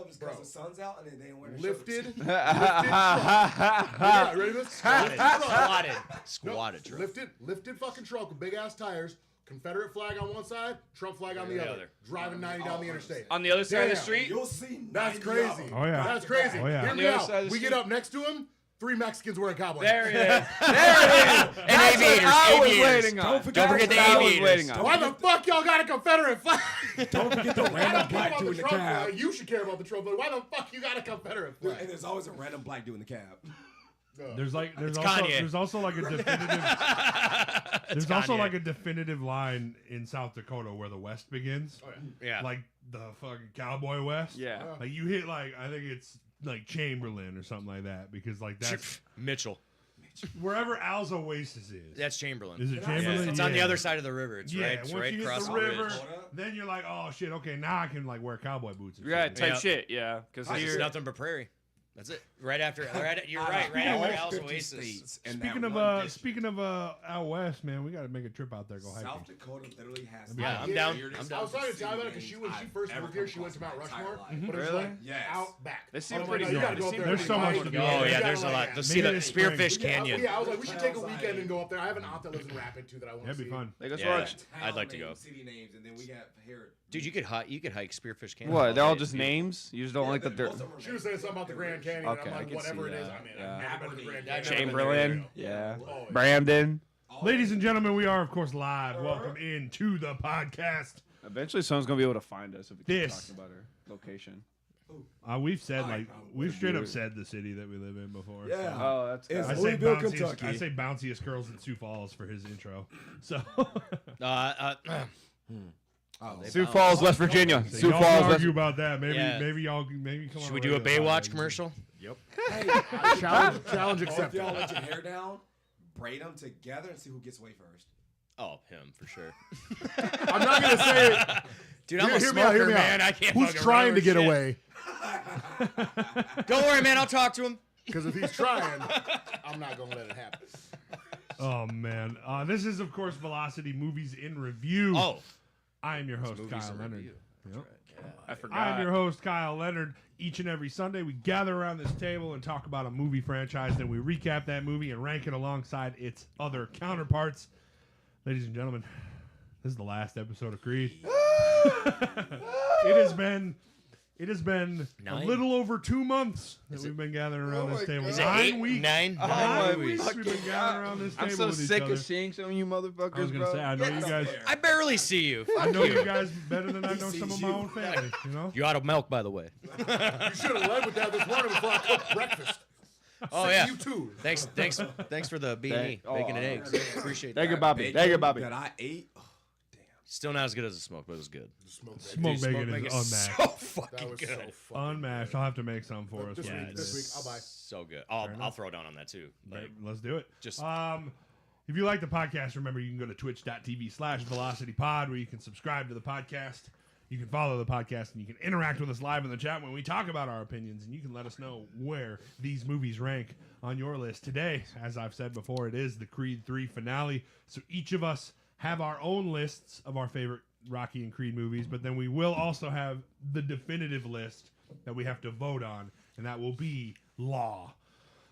up is because the sun's out and they ain't wearing Lifted. shirts. Yeah, ready for this? Squatted truck. Lifted fucking truck with big ass tires. Confederate flag on one side, Trump flag on the other. Driving 90 down the interstate. On the other side of the street? You'll see. That's crazy. Oh, yeah. That's crazy. Oh, yeah. Hear On me the other out. side of the We street. get up next to him. 3 Mexicans wearing cowboy. There it is. And aviators. I was Aviators. waiting on. Don't forget the I was aviators. waiting on. Why the fuck y'all got a Confederate flag? Don't forget the I random don't care black about dude the in the Trump cab. flag. You should care about the Trump flag. Why the fuck you got a Confederate And flag? there's always a random black dude in the cab. There's Kanye. also like a definitive. There's also Kanye. like a definitive line in South Dakota where the West begins. Yeah. Like the fucking Cowboy West. Yeah. Like you hit like I think it's like Chamberlain or something like that because like that's Mitchell. wherever Al's Oasis is. That's Chamberlain. Is it Chamberlain? It's on the other side of the river. It's Yeah, right, once right you hit across the the river, ridge. then you're like, oh shit, okay, now I can like wear cowboy boots. And Yeah, shit. type Yeah. shit. Yeah, because It's here. nothing but prairie. That's it. Right after. You're right. Right after Al's Oasis. Speaking of out west, man, we got to make a trip out there. Go hiking. South Dakota literally has. Yeah, I'm the down. weirdest I'm down. I was talking to Ty about it because city when she names first I've moved ever here, she come went to across Mount in my entire Rushmore. life. But it was Really? like Yes. out back. They seem I'm pretty like, you good. gotta go up They there. There's and so do much it. to do. Oh You yeah, gotta, there's a like, lot. yeah. To see the Maybe spring. Spearfish Yeah, Canyon. yeah, I was like, we should take a weekend and go up there. I have an aunt that lives in Rapid too that I want to That'd see. be fun. Like, let's Yeah. watch. I'd like to go. City names, and then we got here. Dude, you could hike Spearfish Canyon. What? They're all day. just names. You just don't like the dirt. She was saying something about the Grand Canyon. Okay, and I I'm like, can whatever see it is. that. I mean, Yeah. I've never been to the Grand I've Canyon. never been there. Chamberlain. Yeah. Oh, yeah. Brandon. Ladies and gentlemen, we are of course live. Welcome into the podcast. Eventually, someone's gonna be able to find us if we keep This. talking about our location. We've said like we've straight do up it. said the city that we live in before. Yeah. Oh, that's It's I say Louisville, bounciest. Kentucky. I say bounciest girls in Sioux Falls for his intro. So Sioux Falls, West Virginia. Sioux y'all Falls, can West. argue about that. Maybe Yeah. maybe come Should on we do a radio Baywatch podcast. commercial? Hey, Challenge or if accepted. y'all let your hair down, braid them together and see who gets away first. Oh, him for sure. I'm not gonna say it. Dude, I'm a Hear me out. Hear smoker, me man. out. I can't. Who's fucking trying to remember get shit. away? Don't worry, man. I'll talk to him. Because if he's trying, I'm not gonna let it happen. Oh man, this is of course Velocity Movies in Review. Oh, I am your host movies Kyle in Leonard. review. Yep. I forgot. I'm your host, Kyle Leonard. Each and every Sunday, we gather around this table and talk about a movie franchise. Then we recap that movie and rank it alongside its other counterparts. Ladies and gentlemen, this is the last episode of Creed. It has been a 9? little over 2 months that we've been gathering around this table. Is it 9 8? weeks. 9? Oh, 9 my weeks we've been gathering around this table I'm so with each sick other. of seeing some of you motherfuckers, I was gonna bro. say, I know you guys. I barely see you. I know you. you guys better than I know some of my own family. You know. You're out of milk, by the way. You should have led with that this morning before I cooked breakfast. Oh yeah. You too. Thanks for the B&E, bacon and eggs. Appreciate Thank you, that. Bobby. Thank you, Bobby. That I ate. Oh, Still not as good as the smoke, but it was good. Smoked bacon is unmatched. so fucking That was good. so fucking. Unmatched. I'll have to make some for us. This one week, of this these week. I'll buy. So good. I'll throw down on that too. days. Like, Let's do it. just If you like the podcast, remember you can go to twitch.tv/VelocityPod where you can subscribe to the podcast. You can follow the podcast and you can interact with us live in the chat when we talk about our opinions, and you can let us know where these movies rank on your list. Today, as I've said before, it is the Creed 3 finale. So each of us have our own lists of our favorite Rocky and Creed movies, but then we will also have the definitive list that we have to vote on, and that will be Law.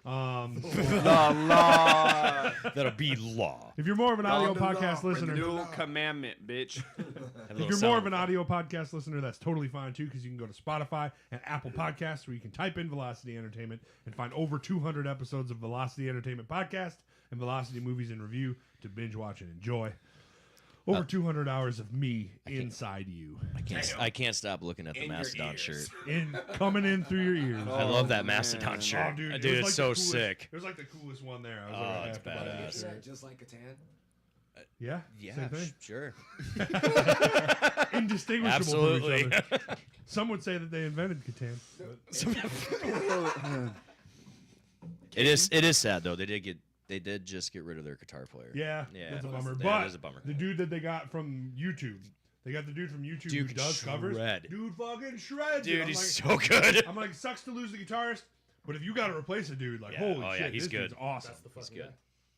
The law. that'll be law. If you're more of an audio Down to law, podcast bring the listener, new- New commandment, bitch. if you're more of an audio podcast listener, that's totally fine too, because you can go to Spotify and Apple Podcasts where you can type in Velocity Entertainment and find over 200 episodes of Velocity Entertainment Podcast and Velocity Movies in Review to binge watch and enjoy. Over 200 hours of me inside you, I can't stop looking at the In your Mastodon ears. shirt. coming in through your ears. I love that man. Mastodon shirt. Oh, dude, Dude, it was it's like so the coolest, sick. It was like the coolest one there. I was Oh, like, I it's have to buy that badass. shirt. yeah, just like Catan. Yeah, Yeah, same thing. sure. Indistinguishable Absolutely. from each other. Some would say that they invented Catan. It is sad though. They did just get rid of their guitar player. Yeah, Yeah, that's a it bummer. was- But yeah, it is a bummer. the dude that they got from YouTube, they got the dude from YouTube Dude who does covers. shred. Dude fucking shreds. Dude, I'm he's like, so good. I'm like, sucks to lose the guitarist, but if you got to replace a dude, like, Yeah. holy Oh, yeah, shit, he's this good. dude's awesome. That's the He's fucking good.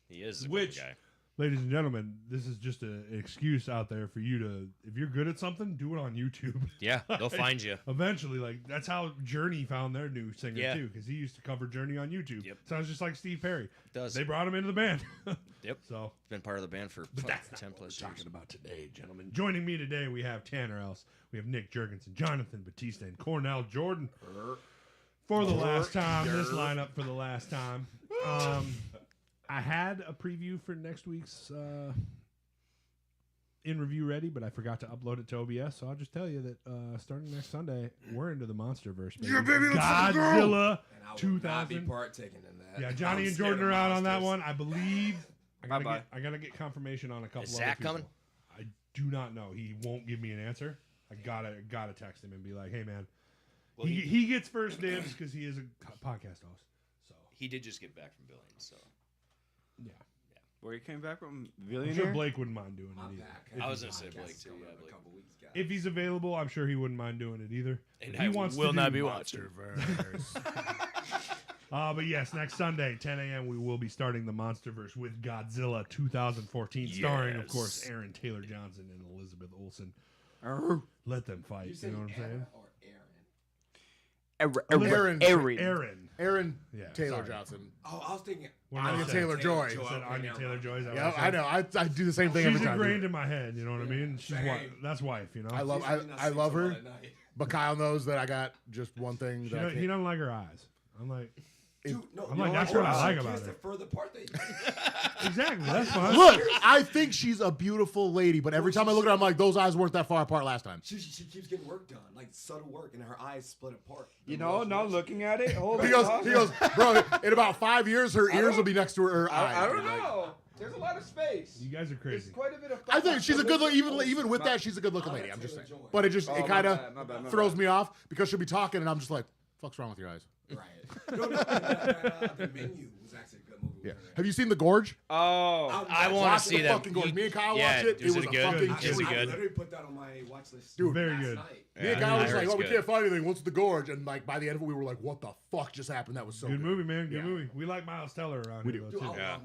He is a Which- good guy. ladies and gentlemen, this is just an excuse out there for you to, if you're good at something, do it on YouTube. Yeah, they'll find you. Eventually, like that's how Journey found their new singer Yeah. too, because he used to cover Journey on YouTube. Yep. Sounds just like Steve Perry. Does. They brought him into the band. Yep. So Been part of the band for that's not 10 what plus we're years. talking about today, gentlemen. Joining me today, we have Tanner Else, we have Nick Jurgensen, Jonathan Batista, and Cornell Jordan. For the last time, this lineup for the last time. I had a preview for next week's in review ready, but I forgot to upload it to OBS. So I'll just tell you that starting next Sunday, we're into the MonsterVerse. Baby. Yeah, baby, let's Godzilla And I will not be 2000. partaking in that. Yeah, Johnny I'm and scared Jordan of are out on that monsters. one. I believe. Bye-bye. I gotta get confirmation on a couple. Is other Zach people. coming? I do not know. He won't give me an answer. I gotta text him and be like, hey man. Well, he gets first dibs because he is a podcast host. So He did just get back from Billings, so. yeah, Where you came back from? I'm Billionaire? sure Blake wouldn't mind doing I'm it either. back. If I was he's- gonna say Podcast Blake, too, coming yeah, in a Blake. couple weeks, guys. if he's available, I'm sure he wouldn't mind doing it either. And If he I wants will to not do be watching. But yes, next Sunday, 10 a.m., we will be starting the MonsterVerse with Godzilla 2014, starring, of Yes. course, Aaron Taylor Johnson and Elizabeth Olsen. Arr. Let them fight. You You said know what I'm saying? Aaron or Aaron? Aaron. Aaron. Aaron Yeah, Taylor sorry. Johnson. Oh, I was thinking When Anya I said Taylor-Joy. I said Okay, Anya never Taylor mind. Joy. Yeah, I know. I do the same thing She's every time. ingrained in my head. You know what I mean? She's Same. wife. That's wife. You know. I love She's really not I love sleeping her, well at night. but Kyle knows that I got just one thing She that I don't, he can't. doesn't like her eyes. I'm like, Dude, no, I'm you like, know that's what what I like She about has her. to further part that exactly. That's fine. Look, I think she's a beautiful lady, but every time I look at her, I'm like, those eyes weren't that far apart last time. she keeps getting work done, like subtle work, and her eyes split apart. You know, now looking at it, hold He goes, bro. In about 5 years, her ears will be next to her eyes. I don't know. There's a lot of space. You guys are crazy. There's quite a bit of. I think she's a good look. Even with that, she's a good looking lady. I'm just saying. But it just Oh, it my kind bad, my bad, of my throws bad. me off because she'll be talking and I'm just like, "Fuck's wrong with your eyes?" Right. No, the Menu was actually a good movie. Yeah. Have you seen The Gorge? Oh, I want Watch to the see that. fucking Gorge. Me and Kyle yeah, watched it. It was a good? fucking Is it treat. I good? literally put that on my watch list. Dude, Very last good. night. Me and Yeah, Kyle I was heard like, it's "Oh, we good. can't find anything. What's the Gorge?" And like by the end of it, we were like, "What the fuck just happened?" That was so Good good. movie, man. Good Yeah. movie. We like Miles Teller around We here, do. though, Dude, too. Yeah. him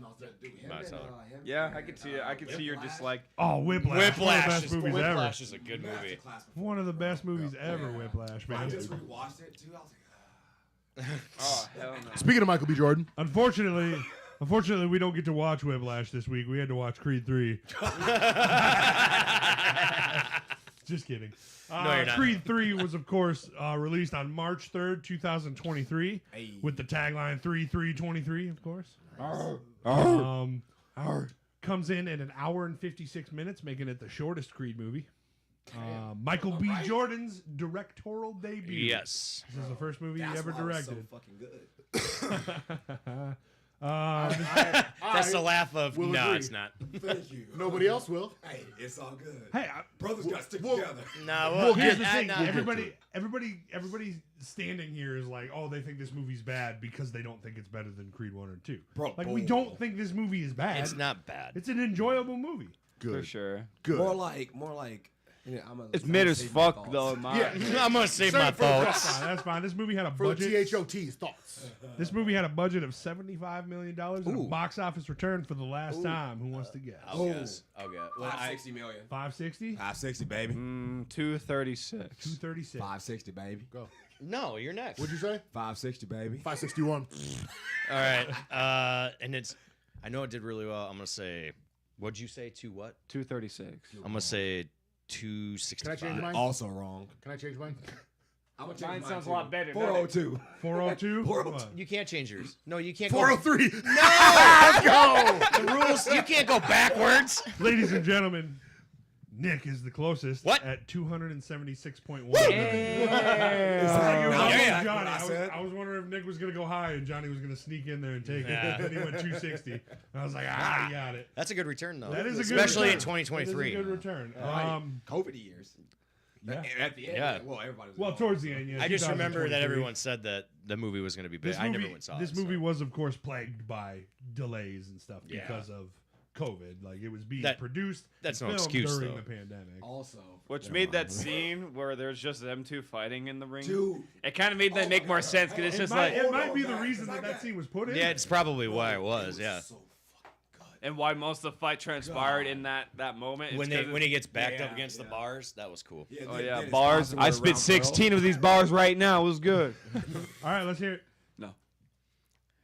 Miles and, Teller. him yeah, and, I could see it. I could see your Whiplash. dislike. Oh, Whiplash. One of the best is movies Whiplash ever. is a good movie. Masterclass One of the best movies Yeah. ever, Yeah. Whiplash, I man. just rewatched it too. I was like, Oh hell no. Speaking of Michael B. Jordan, Unfortunately, we don't get to watch Whiplash this week. We had to watch Creed 3. Just kidding. No, you're not. Creed 3 was, of course, released on March 3rd, 2023, Hey. with the tagline 3323, of course. Comes in at an hour and 56 minutes, making it the shortest Creed movie. Michael B. Alright. Jordan's directorial debut. Yes. This is the first movie that's he ever why it was directed. so fucking good. That's the laugh of, will no, agree. it's not. Thank you. nobody else will. Hey, it's all good. Hey, Brothers got to stick well- together. No, We'll here's get- the thing. no. Everybody standing here is like, oh, they think this movie's bad because they don't think it's better than Creed 1 or 2. Bro, Like, we bull. don't think this movie is bad. It's not bad. It's an enjoyable movie. For Good. sure. Good. More like. Yeah, It's mid as fuck though. My, Yeah. I'm gonna save Save my it for the thoughts. That's fine. This movie had a For the budget. THOT's thoughts. This movie had a budget of $75 million and a Ooh. box office return for the last time. Who wants to guess? I'll guess. I'll guess. Well, 560 million. 560? 560, baby. 236. 236. 560, baby. Go. no, you're next. What'd you say? 560, baby. 561. All right. And it's. I know it did really well. I'm gonna say. What'd you say? To what? 236. I'm gonna say 265. Can I change mine? Also wrong. Can I change mine? I'm gonna Mine change sounds a too. lot better. 402. 402? 402. What? You can't change yours. No, you can't. Go, 403. let's go. The rules. You can't go backwards. Ladies and gentlemen, Nick is the closest What? at 276.1. Yeah. No, yeah. Johnny. I said. I was wondering if Nick was going to go high and Johnny was going to sneak in there and take Yeah. it. Then he went 260. And I was like, he got it. That's a good return, though. That is a good especially in return. That is a 2023. good return. Right. COVID years. Yeah. At the end. Yeah. Well, everybody was Well, involved. towards the end, yeah. I just remember that 2023. everyone said that the movie was going to be big. This I movie, never went saw this it. movie so. was, of course, plagued by delays and stuff Yeah. because of COVID. Like, it was being That- produced that's and no filmed excuse, during though. the pandemic. Also. Which made that scene where there's just them two fighting in the ring. Dude. It kind of made that Oh make my more God. sense because it's It just might, like it Hold might on, be the guys, reason I that got- scene was put in. Yeah, it's probably why it was. It Yeah. so fucking good. and why most of the fight transpired in that moment. When he gets backed up Yeah, against the bars, that was cool. Yeah, Oh then- yeah, then his bars. sponsor I went spit around 16 of these bars right now. It was good. All right, let's hear it. No.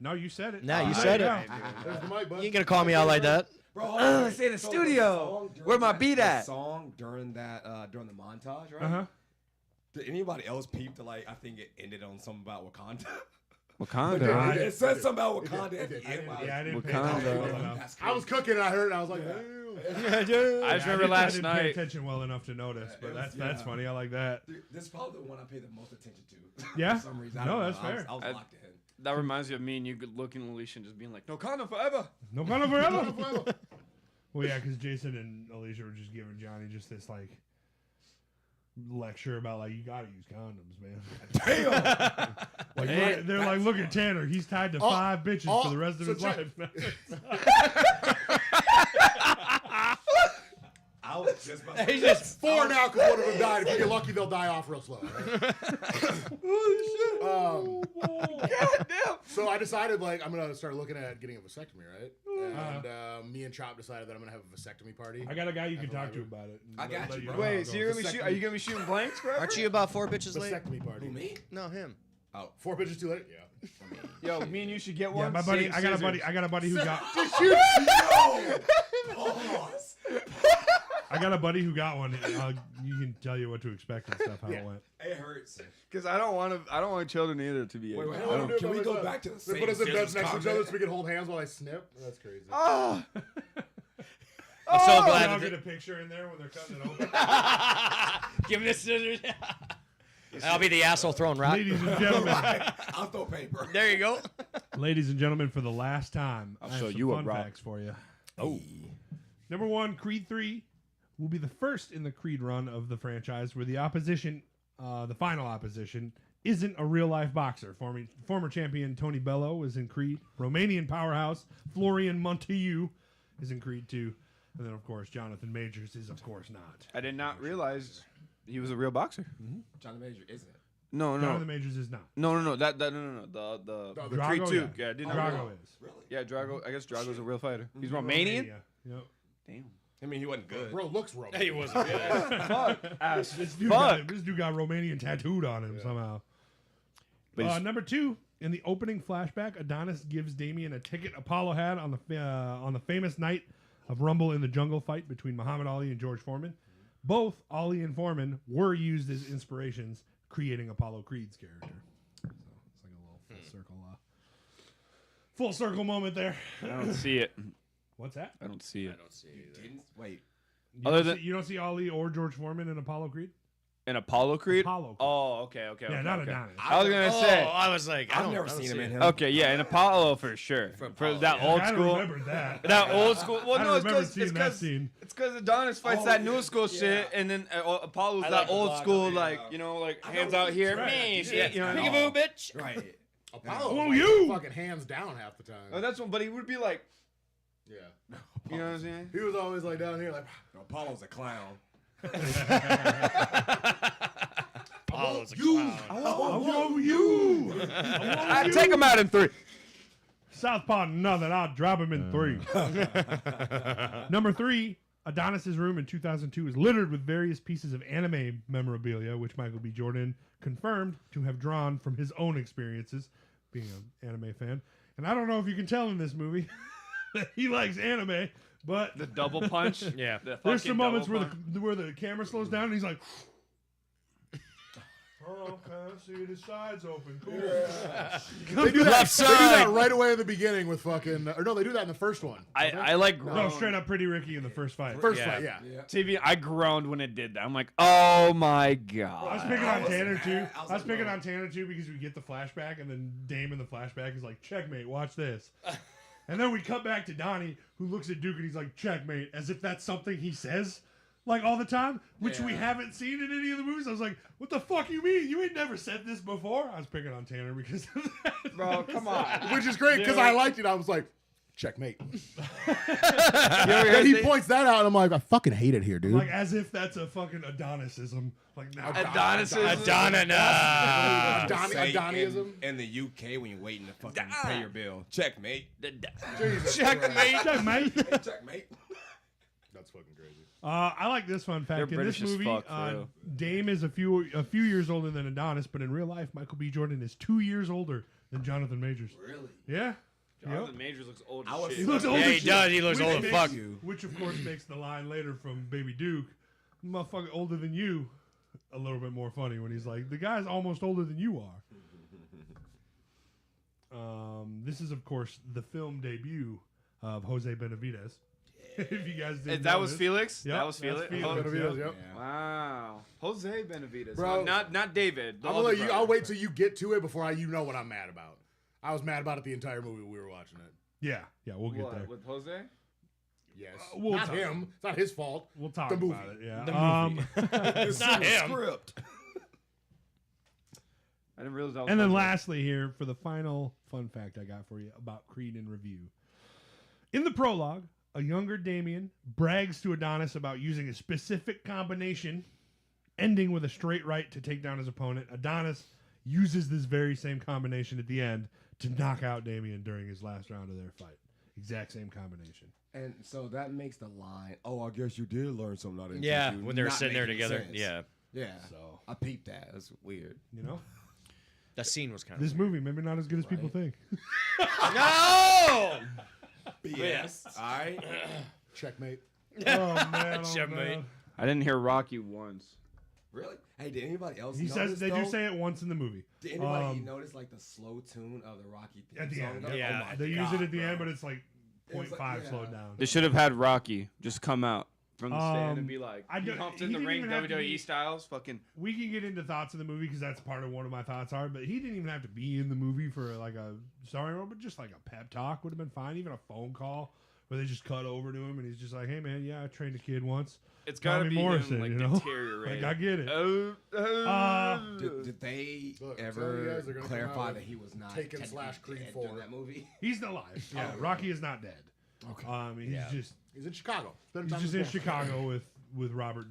No, you said it. Nah, you There said you it. go. There's the mic, bud. You ain't gonna call me out like that. Bro, hold on. let's say the So studio. song during Where my that- beat the at? Song during the montage, right? Uh-huh. Did anybody else peep to like? I think it ended on something about Wakanda. Wakanda. It said something about Wakanda It at did. the end. Yeah, I didn't pay Wakanda. attention well enough. That's I was crazy. cooking and I heard it and I was like, Yeah. damn. I just remember I last didn't pay night. attention well enough to notice, but It that's was- that's yeah. funny. I like that. Dude, this is probably the one I pay the most attention to. Yeah? For some reason. I No, don't know. that's fair. I was I- locked in. That reminds me of me and you looking at Alicia and just being like, "No condom forever." No condom forever. Well, yeah, because Jason and Alicia were just giving Johnny just this like lecture about like you gotta use condoms, man. Damn. Like Hey, they're like, look at Tanner, he's tied to 5 bitches for the rest of so his check- life. I was just about to He's just 4 now because one of them died. If you get lucky, they'll die off real slow. Right? God damn. So I decided, like, I'm gonna start looking at getting a vasectomy, right? And me and Chop decided that I'm gonna have a vasectomy party. I got a guy you can talk to about it. I got Let you, know bro. how it Wait, so goes. you're gonna be shoot, are you gonna be shooting blanks forever? Aren't you about 4 bitches late? Vasectomy party. Who, me? No, him. Oh. 4 bitches too late? Yeah. Yo, me and you should get one. Yeah, my buddy. Same I got a scissors. buddy. I got a buddy who got. Pause. I got a buddy who got one. You can tell you what to expect and stuff. How it went. It hurts. Because I don't want children either to be. Wait, No, no, can we no, go no. back to the They same put us in scissors beds next to each other comment? so we can hold hands while I snip. That's crazy. Oh. I'm so I'll glad. get a picture in there when they're cutting it open. Give me the scissors. I'll be the asshole throwing rock. Ladies and gentlemen, I'll throw paper. There you go. ladies and gentlemen, for the last time, I'll I have show some you a fun rock. facts for you. Oh. Number 1, Creed 3 will be the first in the Creed run of the franchise where the opposition, the final opposition, isn't a real-life boxer. Former champion Tony Bello is in Creed. Romanian powerhouse Florian Montiu is in Creed 2. And then, of course, Jonathan Majors is, of course, not. I did not realize he was a real boxer. Johnny Major isn't. No. Jonathan Majors is not. No. No. The Drago, Creed 2. yeah. Yeah, I did not. Drago realize. is. Really? Yeah, Drago. I guess Drago's a real fighter. He's Romanian. Romania. Yep. Damn. I mean, he wasn't good. Bro, looks Roman. He wasn't good. Fuck. Ass. This dude, Fuck. this dude got Romanian tattooed on him somehow. But he's- Number 2, in the opening flashback, Adonis gives Damien a ticket Apollo had on the famous night of Rumble in the Jungle fight between Muhammad Ali and George Foreman. Both Ali and Foreman were used as inspirations, creating Apollo Creed's character. So it's like a little full circle moment there. I don't see it. What's that? I don't see it. I don't see it either. Didn't wait. You don't see Ali or George Foreman in Apollo Creed? An Apollo Creed? Apollo Creed. Oh, okay. Yeah, okay, not okay. Adonis. I was gonna Oh, say. I was like, I've never seen him in him. Okay, yeah, an Apollo for sure. For For Apollo, that yeah. old I school. remembered that. That old school. Well, I no, it's remember because seeing that scene. it's because Adonis fights Oh, that yeah, new school yeah. shit, and then Apollo's I that like the old block, school, yeah. like like I hands know out here, right. me, Yeah. shit, you know. Peekaboo, bitch. Right. Apollo. Oh, was you! fucking hands down half the time. Oh, that's one, but he would be like, Yeah. you know what I'm saying? He was always like down here, like, Apollo's a clown. Apollo's a you. clown. I want you! I take him out in 3. Southpaw nothing. I'll drop him in 3. Number 3, Adonis's room in 2002 is littered with various pieces of anime memorabilia, which Michael B. Jordan confirmed to have drawn from his own experiences, being an anime fan. And I don't know if you can tell in this movie that he likes anime, but The double punch. Yeah. The there's fucking some moments double where punch. where the camera slows down and he's like, oh, I see the sides open. Cool. They do that, Left They do that side. right away in the beginning with fucking. Or no, they do that in the first one. I like No, groaned. straight up Pretty Ricky in the first fight. First Yeah. fight, yeah. Yeah. TV, I groaned when it did that. I'm like, oh my I was god. picking on Tanner too. I was I was like, picking bro. on Tanner too because we get the flashback and then Dame in the flashback is like, checkmate, watch this. And then we cut back to Donnie who looks at Duke and he's like, checkmate, as if that's something he says like all the time, which we Yeah. haven't seen in any of the movies. I was like, what the fuck you mean? You ain't never said this before. I was picking on Tanner because of that. Bro, come on. Which is great because I liked it. I was like, Checkmate. You ever heard He the- points that out, and I'm like, I fucking hate it here, dude. Like as if that's a fucking Adonisism. Like now. Adoniism. In the UK, when you're waiting to fucking pay your bill, checkmate. Checkmate. Checkmate. Checkmate. That's fucking crazy. I like this fun fact. They're In this British as movie, fuck, for real. Dame is a few years older than Adonis, but in real life, Michael B. Jordan is 2 years older than Jonathan Majors. Really? Yeah. Jonathan Yep. Majors looks old I as was- He shit. looks old Yeah, as he shit. does. He looks Which old as makes- fuck. Which, of course, makes the line later from Baby Duke, motherfucker older than you, a little bit more funny when he's like, the guy's almost older than you are. This is, of course, the film debut of Jose Benavidez. If you guys didn't That know was this. Felix? Yep, That was that's Felix? Felix. Benavidez, Yep. yep. Wow. Jose Benavidez. Bro. Not David. the I'm gonna older let you. brother. I'll wait till you get to it before you know what I'm mad about. I was mad about it the entire movie when we were watching it. Yeah, we'll get What, there. with Jose? Yes, we'll not talk. him. It's not his fault. We'll talk The movie. about it. Yeah. The movie. It's not him. Script. I didn't realize that was And then Jose. lastly here, for the final fun fact I got for you about Creed in review. In the prologue, a younger Damien brags to Adonis about using a specific combination, ending with a straight right to take down his opponent. Adonis uses this very same combination at the end to knock out Damien during his last round of their fight. Exact same combination. And so that makes the line, oh, I guess you did learn something out of Yeah, interview, when they were not sitting there making together. sense. Yeah. Yeah. So, I peeped that. That's weird. you know, That scene was kind this of movie maybe not as good as people think. No! BS. All right. Checkmate. Oh man, Checkmate. I didn't hear Rocky once. Really? Hey, did anybody else He notice, says they do though? say it once in the movie. Did anybody Um, notice like the slow tune of the Rocky theme At the song? end, though? yeah. Oh my They use God, it at the bro. end, but it's like It was 0.5 like, yeah. slowed down. They should have had Rocky just come out from the stand and be Um, like, I he don't- humped he in the didn't ring even have to WWE be- styles. Fucking. We can get into thoughts of the movie because that's part of what my thoughts are. But he didn't even have to be in the movie for like a starring role, but just like a pep talk would have been fine. Even a phone call where they just cut over to him and he's just like, "Hey man, yeah, I trained a kid once." It's got to Tommy be Morrison, him, like, you know? deteriorating. Like I get it. Did they Look, I'm telling you ever guys, they're gonna come clarify out that with he was not Taken technically / Creed dead 4. during that movie? He's still alive. Yeah, Rocky is not dead. Okay. He's Yeah. just He's in Chicago. he's just in Chicago with Robert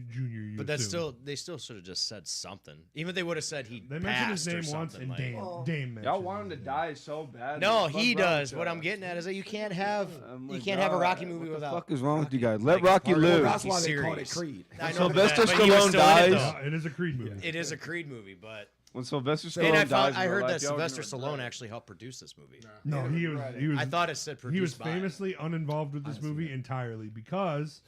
Jr. you But that's assume. they still should have just said something. Even if they would have said he They mentioned his passed or name once, something, and like- Dame mentioned Y'all want him to his name. die so bad. No, What's he wrong does. with What y'all? I'm getting at is that you can't have Oh my you can't have a God. Rocky movie What without. the fuck is wrong with you guys? Rocky. Let Like, Rocky part of live. That's why they series. called it Creed. I know Sylvester that, but he was Stallone still in it, dies. though. Yeah, it is a Creed movie. It is a Creed movie, but When Sylvester and Stallone dies, I in real heard life, that y'all are Sylvester gonna Stallone regret it. actually helped produce this movie. No, he was. I thought it said produced He was by. famously uninvolved with this didn't see movie that. entirely because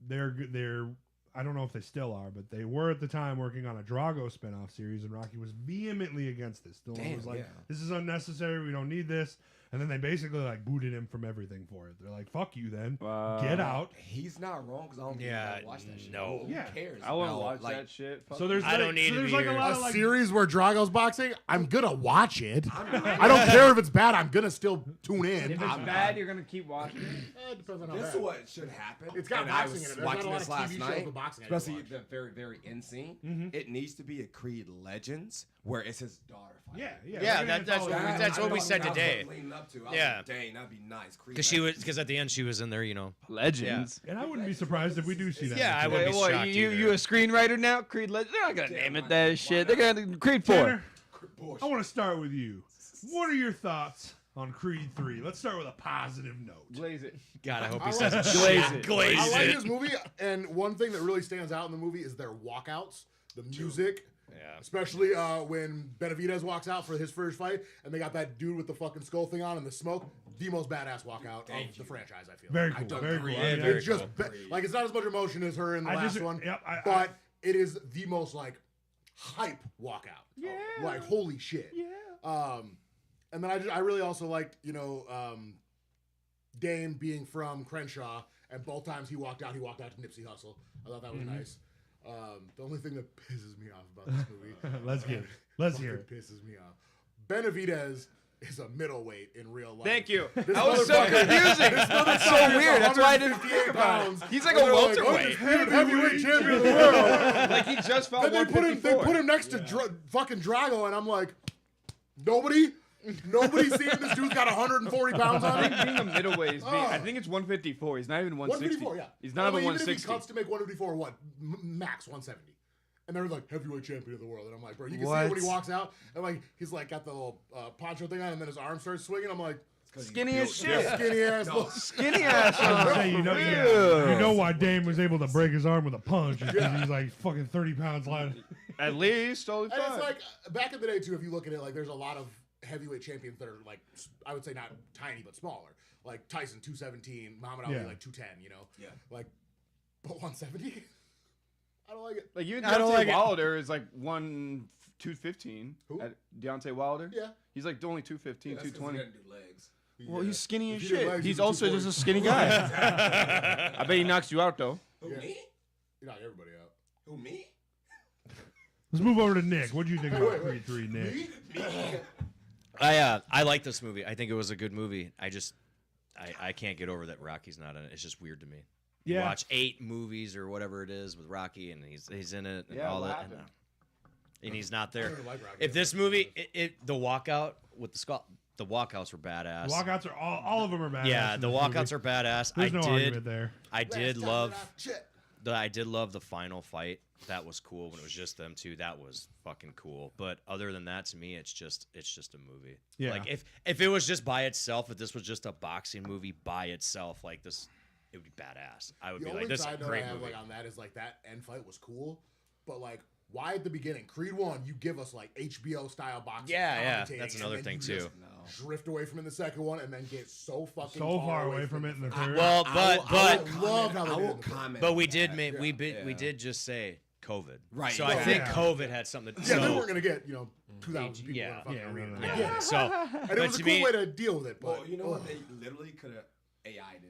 they're I don't know if they still are, but they were at the time working on a Drago spinoff series, and Rocky was vehemently against this. Stallone Damn, was like, yeah. "This is unnecessary. We don't need this." And then they basically like booted him from everything for it. They're like, "Fuck you, then Wow. get out." He's not wrong because I don't think Yeah, you watch that shit. no. Who Yeah. cares? I want to about, watch like, that shit. Fuck So there's I don't need to there's be like a here. lot A of like series where Drago's boxing, I'm gonna watch it. I don't care if it's bad. I'm gonna still tune in. If it's bad, you're gonna keep watching it. It depends on how This bad. is what should happen. It's got and I boxing was in it. There's watching not a lot this of last TV shows night, with boxing I can especially watch. the very end scene. Mhm. It needs to be a Creed Legends where it's his daughter fighting. yeah. Yeah, we're gonna that's follow what- that. that's what we I said was today. leading up to. I was Yeah. like, dang, that'd be nice. Creed Because at the end she was in there, you know. Legends. And I wouldn't be surprised if we do see that. Yeah, I in the would future. be What, shocked you either. a screenwriter now? Creed Legends? They're not gonna name it why that not? shit. Why They're gonna Creed 4. Tanner, Bullshit. I want to start with you. What are your thoughts on Creed 3? Let's start with a positive note. Glaze it. God, I hope he I says like- it. Glaze it. Glaze I like it. this movie, and one thing that really stands out in the movie is their walkouts, the music. Yeah. Especially when Benavidez walks out for his first fight, and they got that dude with the fucking skull thing on and the smoke. The most badass walkout of the franchise, I feel. Very I cool. don't Very agree. cool. Yeah, I mean, very It's just cool. like it's not as much emotion as her in the I last just- one, yep, but it is the most like hype walkout. Yeah. Like holy shit. Yeah. And then I really also liked Dame being from Crenshaw, and both times he walked out to Nipsey Hussle. I thought that was nice. The only thing that pisses me off about this movie, Let's get it. Let's hear it. fucking pisses me off. Benavidez is a middleweight in real life. Thank you. This That was so motherfucker- confusing. That's so weird. That's why I didn't think about it. He's like a welterweight. Heavyweight champion of the world. Like he just fought Then they put 154. him next to fucking Drago, and I'm like, nobody Nobody's seen this dude's got 140 pounds on I him. think being a middleweight, I think it's 154. He's not even 160. 154, yeah. He's not even Even if he 160. cuts to make 154, what? Max 170. And they're like, heavyweight champion of the world. And I'm like, bro, you can see it when he walks out. And like, he's like got the little poncho thing on, and then his arm starts swinging. I'm like, Skinny as shit. skinny ass. No. Skinny ass. Say, you know why Dame was able to break his arm with a punch is because Yeah. he's like fucking 30 pounds light. At least, totally And fine. it's like, back in the day, too, if you look at it, like, there's a lot of heavyweight champions that are, like, I would say not tiny, but smaller. Like, Tyson, 217, Muhammad Ali, Yeah. like, 210, you know? Yeah. Like, but 170? I don't like it. Like you, I don't Deontay like it. Wilder is like 215. Who? Deontay Wilder. Yeah. He's like only 215, That's 'cause he 220. doesn't do legs. Well, he's skinny as If he did shit. legs, He's he's also 240. just a skinny guy. I bet he knocks you out though. Who, Yeah. me? You knock everybody out. Who, me? Let's move over to Nick. What do you think Hey, about wait, Creed wait. 3, Nick? Me? I like this movie. I think it was a good movie. I can't get over that Rocky's not in it. It's just weird to me. You Yeah. watch 8 movies or whatever it is with Rocky, and he's in it and Yeah, all what that, happened? and he's not I there. don't even like Rocky. If this movie, the walkout with the walkouts were badass. Walkouts are all of them are badass. Yeah, in the this walkouts movie. are badass. There's no argument there. I did Last time love that I checked. I did love the final fight. That was cool when it was just them two. That was fucking cool. But other than that, to me, it's just a movie. Yeah. Like if it was just by itself, if this was just a boxing movie by itself, like this, it would be badass. I would The be only like, this is a side note I great have movie. like on that is like that end fight was cool, but like why at the beginning Creed 1 you give us like HBO style boxing? Yeah, commentating, that's and another then thing you just too. Drift away from it in the second one and then get so fucking So far away from it in the third. Well, I but will love how they I did will it. comment. but we on did that. we did we Yeah. did just say COVID. Right. So I Yeah. think Yeah. COVID had something. Yeah, they so, weren't gonna get 2,000 people Yeah. in a fucking Yeah, arena. no, no. I get it. So, And it but was a to cool me- way to deal with it. But Well, you know what? They literally could have AI'd it.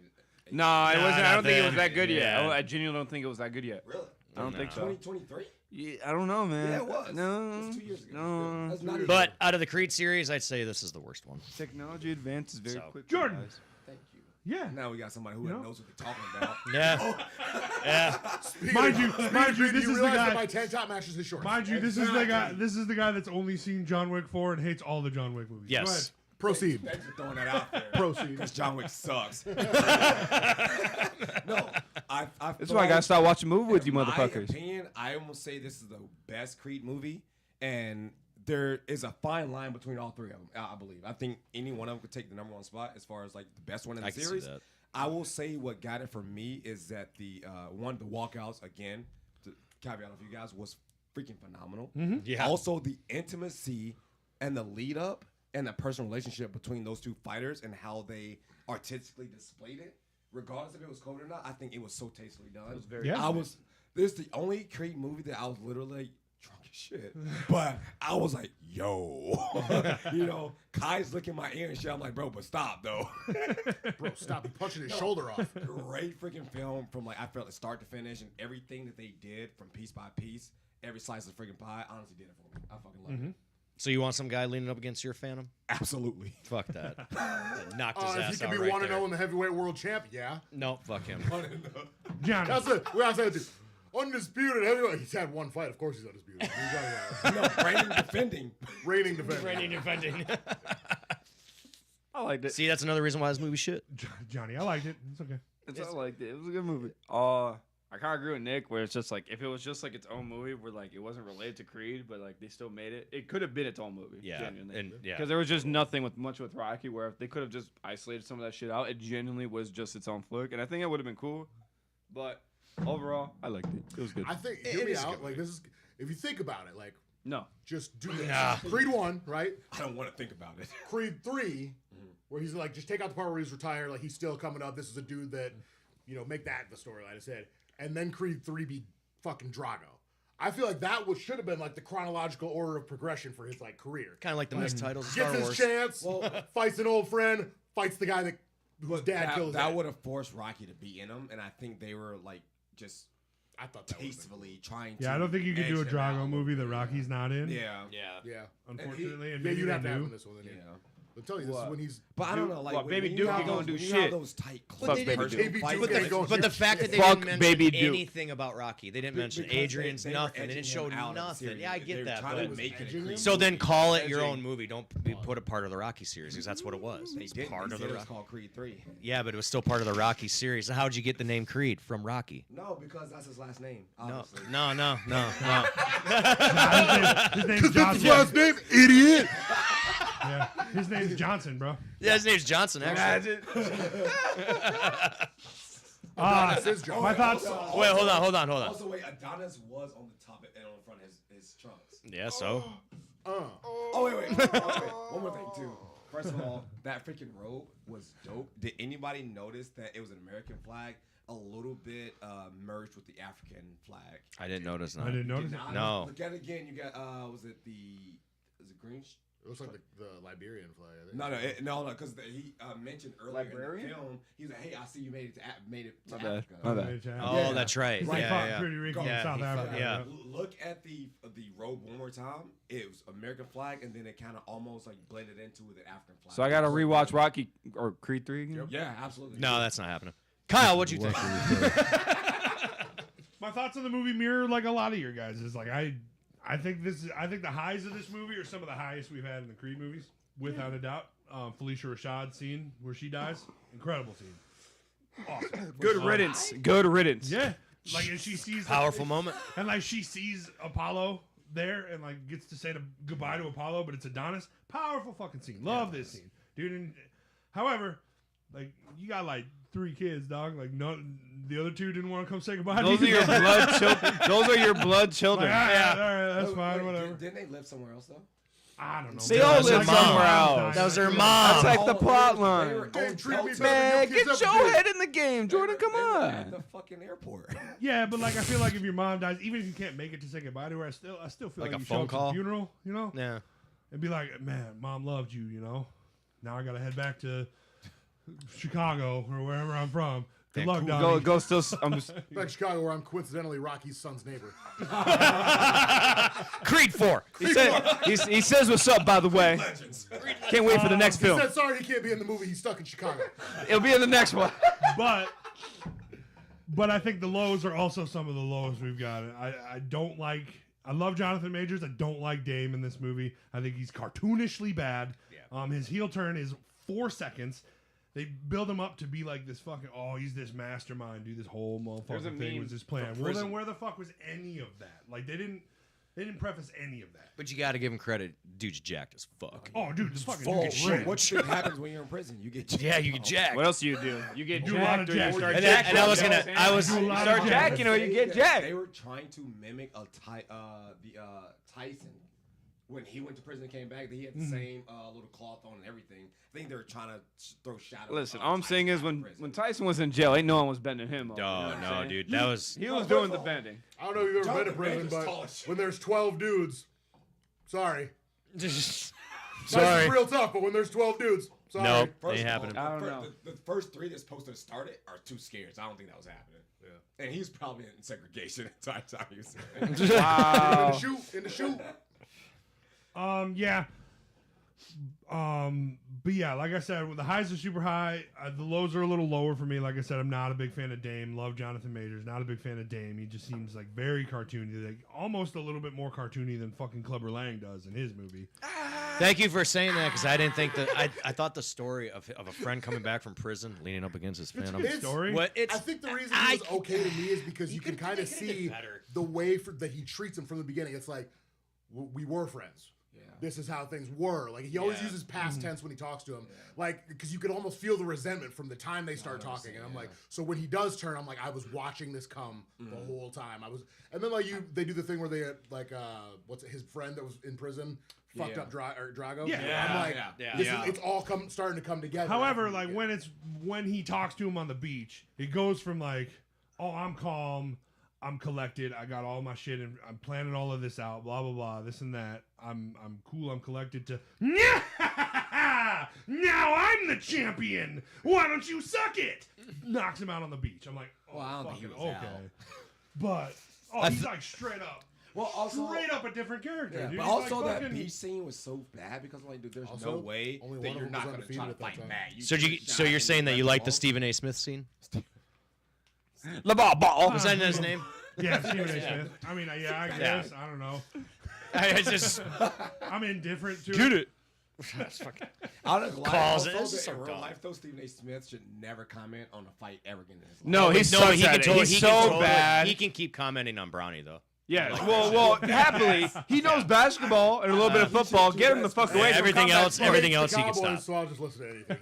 No, it Nah, wasn't. I don't think it not was that good yet. then. I genuinely don't think it was that good yet. Really? I don't think so. 2023? Yeah, I don't know, man. Yeah, it was. No, It's 2 years ago. no. That's not even- but out of the Creed series, I'd say this is the worst one. Technology advances very So- quickly. Jordan. guys. Thank you. Yeah. Now we got somebody who You know? knows what they're talking about. Yeah, yeah. Mind you, this is the realize that guy. my tank top matches his shorts. Mind you, this is the guy. This is the guy that's only seen John Wick 4 and hates all the John Wick movies. Go ahead. Yes. Proceed. Thanks for throwing that out there. Proceed. Because John Wick sucks. No, I That's why I gotta start watching movie with you, My motherfuckers. opinion, I almost say this is the best Creed movie, and there is a fine line between all three of them. I believe. I think any one of them could take the #1 spot as far as like the best one in the I can see series. that. I will say what got it for me is that the walkouts again. To caveat of you guys was freaking phenomenal. Yeah. Also, the intimacy and the lead up and the personal relationship between those two fighters and how they artistically displayed it, regardless if it was cold or not, I think it was so tastefully done. It was very Yeah. This is the only Creed movie that I was literally drunk as shit. But I was like, yo. Kai's looking my ear and shit. I'm like, bro, but stop though. Bro, stop. He punching his shoulder off. Great freaking film from I felt like start to finish, and everything that they did from piece by piece, every slice of freaking pie, honestly did it for me. I fucking love it. So you want some guy leaning up against your Phantom? Absolutely. Fuck that. Knocked his If he ass could out be right 1-0 there. in the heavyweight world champ, yeah. No, fuck him. Johnny. That's it. We gotta say it. Undisputed heavyweight. He's had one fight. Of course he's undisputed. He's Reigning defending. reigning defender. Ready defending. I liked it. See, that's another reason why this movie shit. Johnny, I liked it. It's okay. I liked it. It was a good movie. I kind of agree with Nick, where it's just like if it was just like its own movie, where like it wasn't related to Creed, but like they still made it. It could have been its own movie. Yeah, genuinely. and yeah. Because there was just nothing with Rocky, where if they could have just isolated some of that shit out, it genuinely was just its own flick, and I think it would have been cool. But overall, I liked it. It was good. I think, It hear me is a out. good Like, this is, if you think about it, like, No, just do this. Nah. Creed 1, right? I don't want to think about it. Creed 3, where he's like, just take out the part where he's retired, like he's still coming up. This is a dude that, make that the storyline. I said, and then Creed 3 be fucking Drago. I feel like that should have been like the chronological order of progression for his like career. Kind of like the missed titles of Gets Star his Wars. chance, fights an old friend, fights the guy whose dad kills. That would have forced Rocky to be in him, and I think they were like just I thought that was tastefully trying to. Yeah, I don't think you could do a edge him Drago out. movie that Rocky's not in. Yeah. Yeah. yeah. Unfortunately, and Yeah, maybe you'd they have to have do. him in this one. Then, Yeah. yeah. I'm telling you, this is when he's. But I don't know, like Well, Baby when Duke you have ain't gonna those- do when you have shit. those tight But close they didn't- personal Baby fights, Duke ain't it's going just- But the fact that they Fuck didn't mention Baby Duke. anything about Rocky, they didn't mention because Adrian's they were nothing. They didn't edging show him out of the nothing. series. Yeah, I They get were that. trying to But make it a edging Creed so then movie. call it your Edging. own movie. Don't put it part of the Rocky series because that's what it was. They It's didn't. part They of said the it was Rocky. called Creed 3. Yeah, but it was still part of the Rocky series. So how'd you get the name Creed from Rocky? No, because that's his last name. No, Obviously. no. His name's Johnson. Last name, idiot. Yeah, his name's Johnson, bro. Yeah, his name's Johnson. Actually, Adonis is Johnson. My thoughts. wait, hold on. Also, wait, Adonis was on the top and on front of his trunks. Yeah, so Oh, wait. One more thing, too. First of all, that freaking robe was dope. Did anybody notice that it was an American flag a little bit merged with the African flag? I didn't notice that. I didn't notice Did it. not? No. Look at it again. You got, is it green? It looks like the Liberian flag. I think. No, because he mentioned earlier Librarian? in the film, he was like, "Hey, I see you made it to My bad. Africa." My bad. Oh, Yeah. that's right. It's like Yeah. Puerto Rico Go. and South He Africa. fucking- Yeah. Look at the robe one more time. It was American flag, and then it kind of almost like blended into the African flag. So I gotta rewatch Rocky or Creed 3 again. Yeah, absolutely. No, that's not happening. Kyle, what'd you think? My thoughts on the movie mirror like a lot of your guys. Is like I think the highs of this movie are some of the highest we've had in the Creed movies, without a doubt. Felicia Rashad scene where she dies, incredible scene. Awesome. Good riddance. Good riddance. Yeah, like and she sees Powerful moment. and like she sees Apollo there and like gets to say goodbye to Apollo, but it's Adonis. Powerful fucking scene. Love this scene, dude. And, however, like you got like 3 kids, dog. Like no, the other 2 didn't want to come say goodbye. Those to are you. your blood children. Those are your blood Like, children. all right, that's Wait, fine, whatever. Didn't they live somewhere else though? I don't know. They all That was live her mom. somewhere else. That was her That's mom. like the plot They line. were Game on treated me Delta. better Man, than your get kids your ever did. head in the game, Jordan. Come They were on. at the fucking airport. Yeah, but like I feel like if your mom dies, even if you can't make it to say goodbye to her, I still feel Like like a you show phone up to the call? funeral, you know, Yeah. and be like, man, mom loved you, you know. Now I gotta head back to Chicago or wherever I'm from. Good luck, Donnie. Go still. I'm just, Back in Chicago, where I'm coincidentally Rocky's son's neighbor. Creed 4. he says what's up, by the way. Can't wait for the next He film. said sorry he can't be in the movie. He's stuck in Chicago. It'll be in the next one. But I think the lows are also some of the lowest we've got. I don't like. I love Jonathan Majors. I don't like Dame in this movie. I think he's cartoonishly bad. Yeah. His heel turn is 4 seconds. They build him up to be like this fucking. Oh, he's this mastermind. Do this whole There's a motherfucking thing meme was his plan. from Well, then prison. where the fuck was any of that? Like they didn't preface any of that. But you got to give him credit. Dude's jacked as fuck. Oh, dude, this fucking full dude shit. ripped. What shit happens when you're in prison? You get Yeah, you get jacked. What else do you do? You get Do a lot of jacked or you jacking. start And jacking. I was You know gonna- what I'm I was- saying? Do a lot You start of jacking or you get They jacked. were trying to mimic Tyson when he went to prison and came back. He had the same little cloth on and everything. I think they were trying to throw shadows. Listen, of all I'm Tyson saying is out of when prison. Tyson was in jail, ain't no one was bending him over. you know Oh, what I'm no, saying? dude. That was. He was doing the bending. I don't know if you've ever been to Jonathan prison, Majors but tall as shit. when there's 12 dudes, sorry. That's Sorry. real tough, but when there's 12 dudes, sorry. Nope. First Ain't of all, happening. I don't know. The first 3 that's supposed to have started are too scared. So I don't think that was happening. Yeah. And he's probably in segregation at the time he was there. In Wow. the shoot, in the shoot. Yeah. But yeah, like I said, the highs are super high. The lows are a little lower for me. Like I said, I'm not a big fan of Dame. Love Jonathan Majors. Not a big fan of Dame. He just seems like very cartoony. Like almost a little bit more cartoony than fucking Clubber Lang does in his movie. Thank you for saying that because I didn't think that. I thought the story of a friend coming back from prison leaning up against his fan. It's- Story. What it's I think the reason he was okay to me is because you can kind of see the way that he treats him from the beginning. It's like, we were friends. This is how things were. Like he always uses past tense when he talks to him, like because you could almost feel the resentment from the time they start talking. And I'm like, so when he does turn, I'm like, I was watching this come the whole time. And then like they do the thing where they like what's it, his friend that was in prison fucked up Drago. Yeah. I'm like, Yeah. this Yeah. is, it's all starting to come together. However, like when he talks to him on the beach, it goes from like, oh, I'm calm, I'm collected, I got all my shit, and I'm planning all of this out, blah blah blah, this and that. I'm cool, I'm collected. To now I'm the champion. Why don't you suck it? Knocks him out on the beach. I'm like, oh, Well, I don't think he fucking was okay. out. But he's like straight up. Well, also, straight up a different character. yeah, dude. but He's also like that fucking- beach scene was so bad because I'm like, dude, there's Also, no way only that one of you're them not was going to try to undefeated at fight that time. Matt. So so you're saying that you like the Stephen A. Smith scene? La ball. Was that his name? Yeah, Stephen A. Smith. I mean, yeah, I guess. I don't know. I just I'm indifferent to Get it. I don't know. Calls Also, it. This is in so real dumb. life, though, Stephen A. Smith should never comment on a fight ever again in his life. No, he sucks he at can it. totally, He's he so can totally, bad. He can keep commenting on Brownie though. Yeah, Like well, happily, he knows basketball and a little bit of football. Get him the fuck away from everything combat else, sports. everything Hates else the he can Cowboys, stop. So I'll just listen to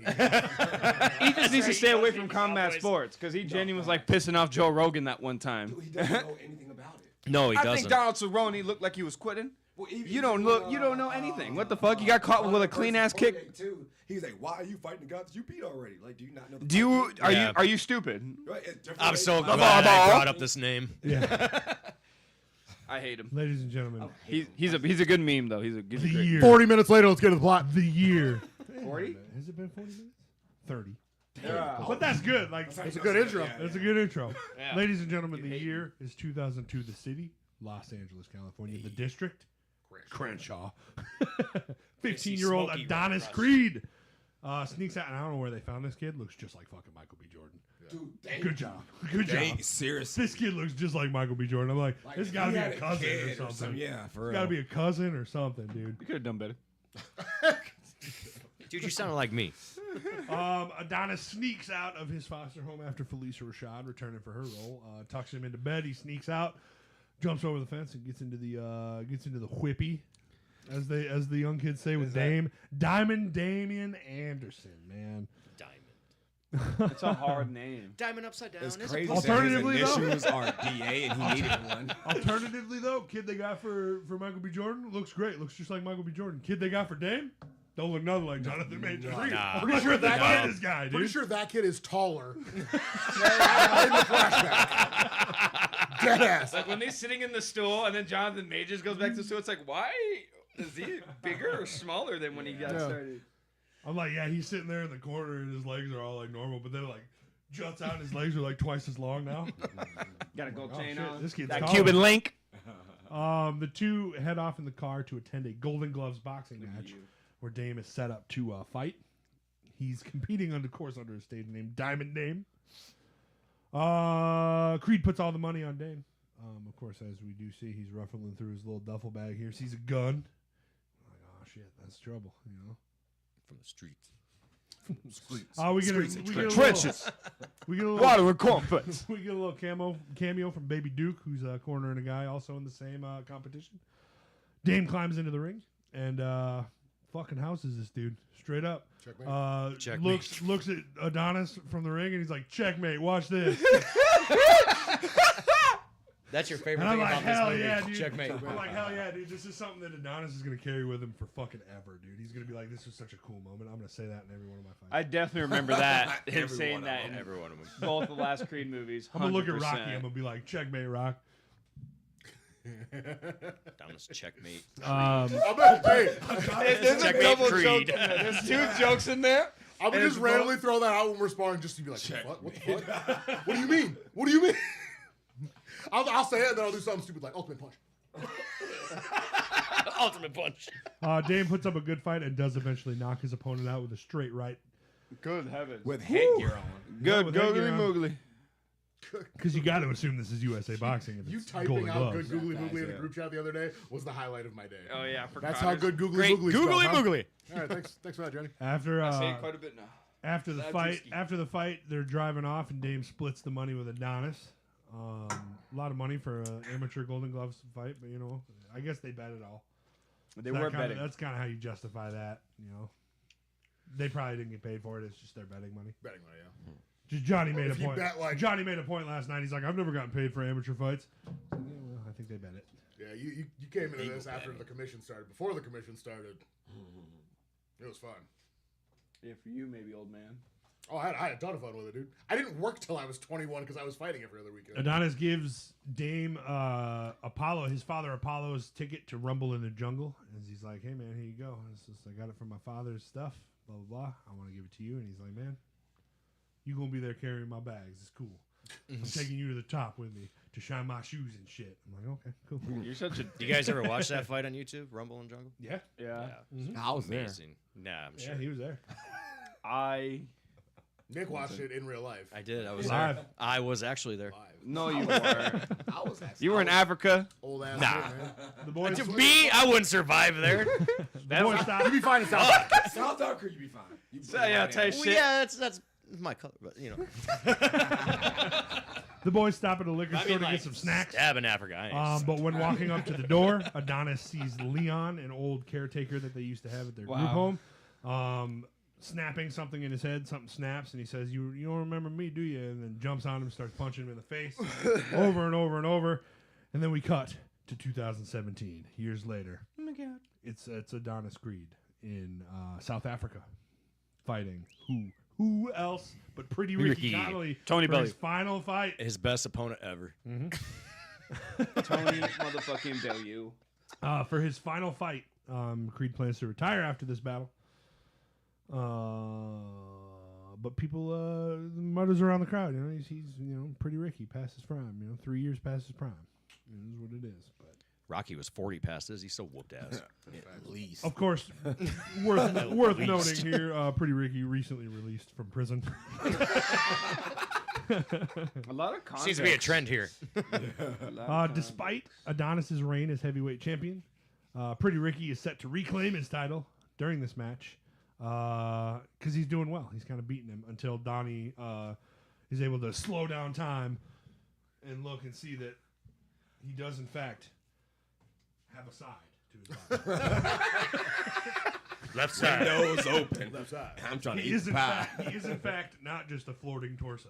anything. He just needs to stay away from combat sports because he genuinely was like pissing off Joe Rogan that one time. Dude, he doesn't know anything about it. No, he I doesn't. think Donald Cerrone looked like he was quitting. Well, even- You don't even look. when, You don't know anything. What the fuck? You got caught with a clean ass kick. Too. He's like, why are you fighting the guy that you beat already? Like, do you not know? The Do you? fight? Are Yeah. you? Are you stupid? Right, it's different I'm ways so to glad fight. I brought up this name. Yeah, I hate him. ladies and gentlemen, He's a good meme though. He's a the great. year. 40 minutes later, let's get to the plot. The year. 40? Has it been 40 minutes? 30. Yeah. But that's good. Like, It's a good intro. that's a good intro. Yeah. Ladies and gentlemen, the year is 2002. The city, Los Angeles, California. The district, Crenshaw. 15-year-old Smokey Adonis Rush. Creed sneaks out, and I don't know where they found this kid. Looks just like fucking Michael B. Jordan. Dude, dang. Good job. Good Dang, job. seriously. This kid looks just like Michael B. Jordan. I'm like, this got to he be had a cousin kid or something. Yeah, for real. Got to be a cousin or something, dude. You could have done better. Dude, you sounded like me. Adonis sneaks out of his foster home after Felicia Rashad returning for her role. Tucks him into bed. He sneaks out, jumps over the fence, and gets into the whippy, as the young kids say, with Diamond Damian Anderson. Man, Diamond. It's a hard name. Diamond upside down. It's is a crazy. pussy. Alternatively, his though- initials are DA, and he needed one. Alternatively, though, kid they got for Michael B. Jordan looks great. Looks just like Michael B. Jordan. Kid they got for Dame don't look nothing like Jonathan Majors. Nah. Pretty sure that No. kid is guy, dude. Pretty sure that kid is taller. In the flashback. Deadass. Like when they're sitting in the stool and then Jonathan Majors goes back to the stool, it's like, why is he bigger or smaller than when he got started? I'm like, yeah, he's sitting there in the corner and his legs are all like normal, but then like juts out and his legs are like twice as long now. Got a gold Oh, chain shit, on. this kid's That taller. Cuban link. The two head off in the car to attend a Golden Gloves boxing match where Dame is set up to fight. He's competing under his stage name, Diamond Dame. Creed puts all the money on Dame. Of course, as we do see, he's ruffling through his little duffel bag here. Sees a gun. Like, oh shit, that's trouble, you know. From the streets. We get a little, Trenches. we get a little Water and cornflakes. we get a little cameo from Baby Duke, who's cornering a guy also in the same competition. Dame climbs into the ring and fucking houses this dude straight up. Checkmate. Checkmate. Looks at Adonis from the ring and he's like, "Checkmate, watch this." That's your favorite And I'm thing like, about this "Hell movie. yeah, dude!" Checkmate. I'm like, "Hell yeah, dude! This is something that Adonis is gonna carry with him for fucking ever, dude. He's gonna be like, this was such a cool moment. I'm gonna say that in every one of my fights." I definitely remember that. Him Every saying one of that them. in Every one of them. both the last Creed movies. I'm gonna look at 100%. Rocky. I'm gonna be like, "Checkmate, Rock." Down's checkmate. I'm gonna, hey, There's a Checkmate double Creed. joke in there. There's two jokes in there. I'm gonna And just it's randomly throw that out when we're sparring just to be like, what the fuck? What do you mean? What do you mean? I'll say it and then I'll do something stupid like ultimate punch. Ultimate punch. Dame puts up a good fight and does eventually knock his opponent out with a straight right. Good heavens. With headgear on. Good with googly headgear on. moogly. Because you got to assume this is USA Boxing. If You it's typing Golden out Gloves. good googly moogly in the yeah. group chat the other day was the highlight of my day. Oh yeah, for That's Connors. how good googly Great moogly googly spelled, huh? moogly. All right, thanks for that, Johnny. After I say it quite a bit now. after the That's fight, risky. they're driving off and Dame splits the money with Adonis. A lot of money for an amateur Golden Gloves fight, but you know, I guess they bet it all. They So were that kinda- betting. That's kind of how you justify that. You know, they probably didn't get paid for it. It's just their betting money. Betting money, yeah. Just Johnny made a If you point. bet, like- Johnny made a point last night. He's like, I've never gotten paid for amateur fights. I was like, yeah, well, I think they bet it. Yeah, you came into this after the commission started. Before the commission started, it was fun. Yeah, for you, maybe, old man. Oh, I had a ton of fun with it, dude. I didn't work till I was 21 because I was fighting every other weekend. Adonis gives Dame Apollo, his father Apollo's ticket to Rumble in the Jungle. And he's like, hey, man, here you go. It's just, I got it from my father's stuff, blah, blah, blah. I want to give it to you. And he's like, man, you going to be there carrying my bags. It's cool. I'm taking you to the top with me. to shine my shoes and shit. I'm like, okay, cool. You're such a. Do you guys ever watch that fight on YouTube, Rumble and Jungle? Yeah, Yeah. I was there. Amazing. Nah, I'm yeah, sure. he was there. Nick watched it in real life. I did. I was Live. there. I was actually there. Live. No, you weren't. I was actually. You were in Africa. Old ass. Nah. shit, man. The boys, To me, I wouldn't survive there. the boys stopped. You be fine in South Africa. South Africa, you be fine. You So, yeah, I'll tell you Well, shit. yeah, that's my color, but you know. The boys stop at a liquor I store mean, to like, get some snacks. Stab in Africa. I ain't But when walking up to the door, Adonis sees Leon, an old caretaker that they used to have at their group Wow. home, snapping something in his head. Something snaps, and he says, "You don't remember me, do you?" And then jumps on him, starts punching him in the face, over and over and over. And then we cut to 2017, years later. Oh my god. It's Adonis Creed in South Africa, fighting who else but Pretty Ricky Ricky. Connolly Tony for Bellew. his final fight. his best opponent ever. Tony motherfucking Bellew. For his final fight, Creed plans to retire after this battle. But people, mutters around the crowd. You know, he's Pretty Ricky past his prime. 3 years past his prime. It is what it is. But Rocky was 40 past this. He still whooped ass. At least. of course, worth noting here, Pretty Ricky recently released from prison. A lot of context. Seems to be a trend here. Despite Adonis's reign as heavyweight champion, Pretty Ricky is set to reclaim his title during this match because he's doing well. He's kind of beating him until Donnie is able to slow down time and look and see that he does, in fact, have a side to his body. Left side. Nose open. Left side. I'm trying to He eat is, the in pie. fact, not just a floating torso.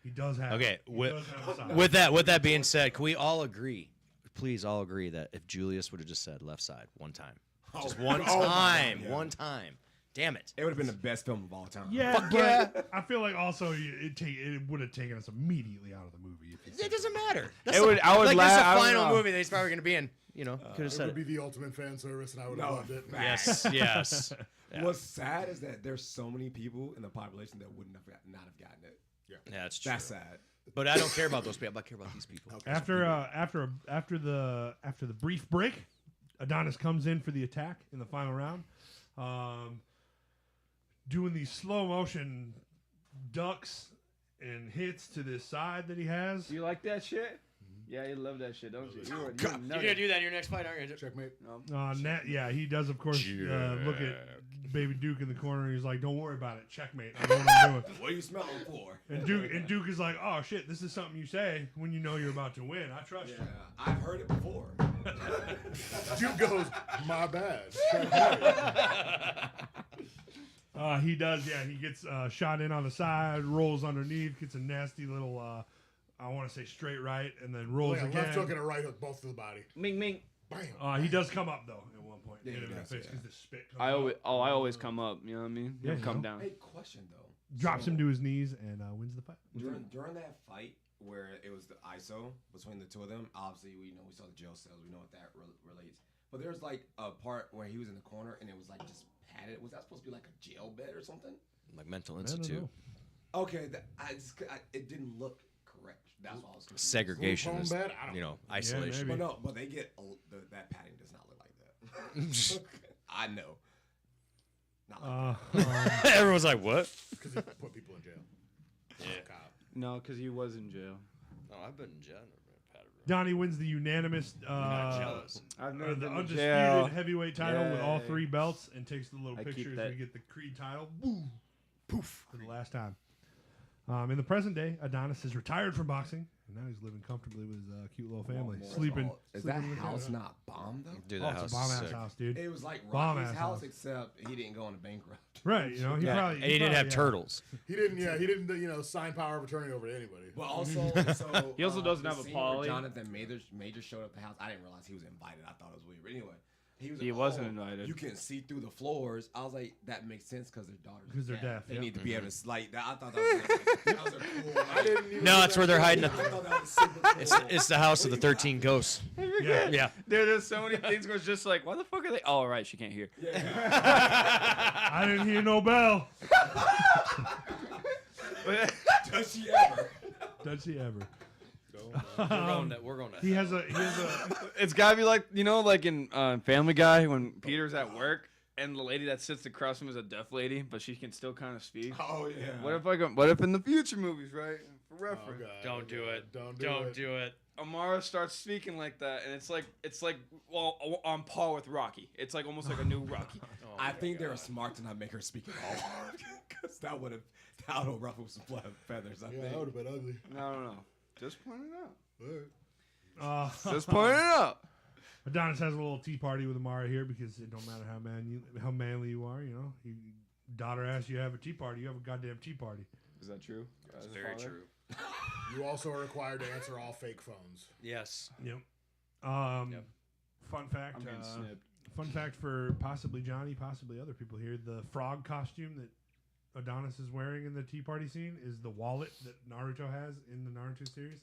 He does have. Okay, he with- does have a side. With that being said, can we all agree? Please all agree that if Julius would have just said left side one time, just one Oh my God, time, yeah. one time. Damn it. It would have been the best film of all time. Yeah, Fuck but yeah. I feel like also it would have taken us immediately out of the movie. If you It said doesn't matter. It would- I would like laugh- this is I a don't final know. movie that he's probably going to be in. Could have It said would it. be the ultimate fan service, and I would have No, loved it. Yes, yes. Yeah. What's sad is that there's so many people in the population that would not have gotten it. Yeah, that's true. That's sad. But I don't care about those people. I care about these people. After the brief break, Adonis comes in for the attack in the final round, doing these slow motion ducks and hits to this side that he has. You like that shit? Yeah, you love that shit, don't you? You're You're gonna do that in your next fight, aren't you? Checkmate. Yeah, he does, of course. Yeah. Look at Baby Duke in the corner. He's like, "Don't worry about it. Checkmate. I know what I'm doing." What are you smelling for? And Duke is like, "Oh shit, this is something you say when you know you're about to win. I trust Yeah, you." I've heard it before. Duke goes, my bad. Checkmate. He does, yeah. He gets shot in on the side, rolls underneath, gets a nasty little, I want to say straight right, and then rolls Yeah, again. left hook and a right hook, both to the body. Ming Ming. Bam. He does come up though at one point. Yeah, Hit he him in the does, face yeah. because the spit comes I out. always come up. You know what I mean? Yeah, Never come you down. Hey, question though. Drops So, him to his knees and wins the fight. during that fight where it was the ISO between the two of them. Obviously, we saw the jail cells. We know what that relates. But there's like a part where he was in the corner and it was like just padded. Was that supposed to be like a jail bed or something? Like mental I don't institute. know. Okay, it didn't look correct. That's what I was confused. Segregation Foam is, bed? I don't know. isolation. maybe. But no, but they get that padding does not look like that. I know. Not like Everyone's like, what? Because he put people in jail. Yeah. Cop. No, because he was in jail. No, I've been in jail. I've never been padded around. Donnie wins the unanimous, I'm not jealous. I've the never been in undisputed jail. heavyweight title with all Yay. 3 belts, and takes the little I keep picture as that. we get the Creed title. Boom, poof, for the last time. In the present day, Adonis is retired from boxing, and now he's living comfortably with his cute little family, sleeping. Is sleeping that in the house couch. not bomb though? Dude, Oh, that it's house a bomb is ass sick. house, dude. It was like Bomb Rocky's ass house, house. except he didn't go into bankrupt. Right, he Yeah, probably and he didn't have turtles. He didn't, sign power of attorney over to anybody. But also, so He also doesn't the have a scene where poly. Jonathan Major showed up at the house. I didn't realize he was invited. I thought it was weird. But anyway, he wasn't invited. You can see through the floors. I was like, that makes sense because their daughters. 'Cause they're deaf, They yep. need to be able to slide. I thought that was a cool. I didn't even No, know it's that. where they're hiding. I thought that was super cool. It's the house of the 13 ghosts. Yeah. Yeah. There's so many things where it's just like, why the fuck are they? Oh, right, she can't hear. I didn't hear no bell. Does she ever? Does he ever? We're going to He has hell. a It's gotta be like like in Family Guy when Peter's at work and the lady that sits across from him is a deaf lady, but she can still kind of speak. Oh yeah. What if in the future movies, right? For Oh, reference, God, Don't do it. Don't do it. Amara starts speaking like that, and it's like well on par with Rocky. It's like almost like a new Rocky. I think they were smart to not make her speak at all, because that would have ruffled some feathers. I Yeah, think. that would have been ugly. No. Just pointing it out. All right. Just pointing it out. Adonis has a little tea party with Amara here because it don't matter how manly you are, daughter asks you to have a tea party, you have a goddamn tea party. Is that true? That's very true. You also are required to answer all fake phones. Yes. Yep. Yep. Fun fact. I'm getting snipped. Fun fact for possibly Johnny, possibly other people here: the frog costume that Adonis is wearing in the tea party scene is the wallet that Naruto has in the Naruto series.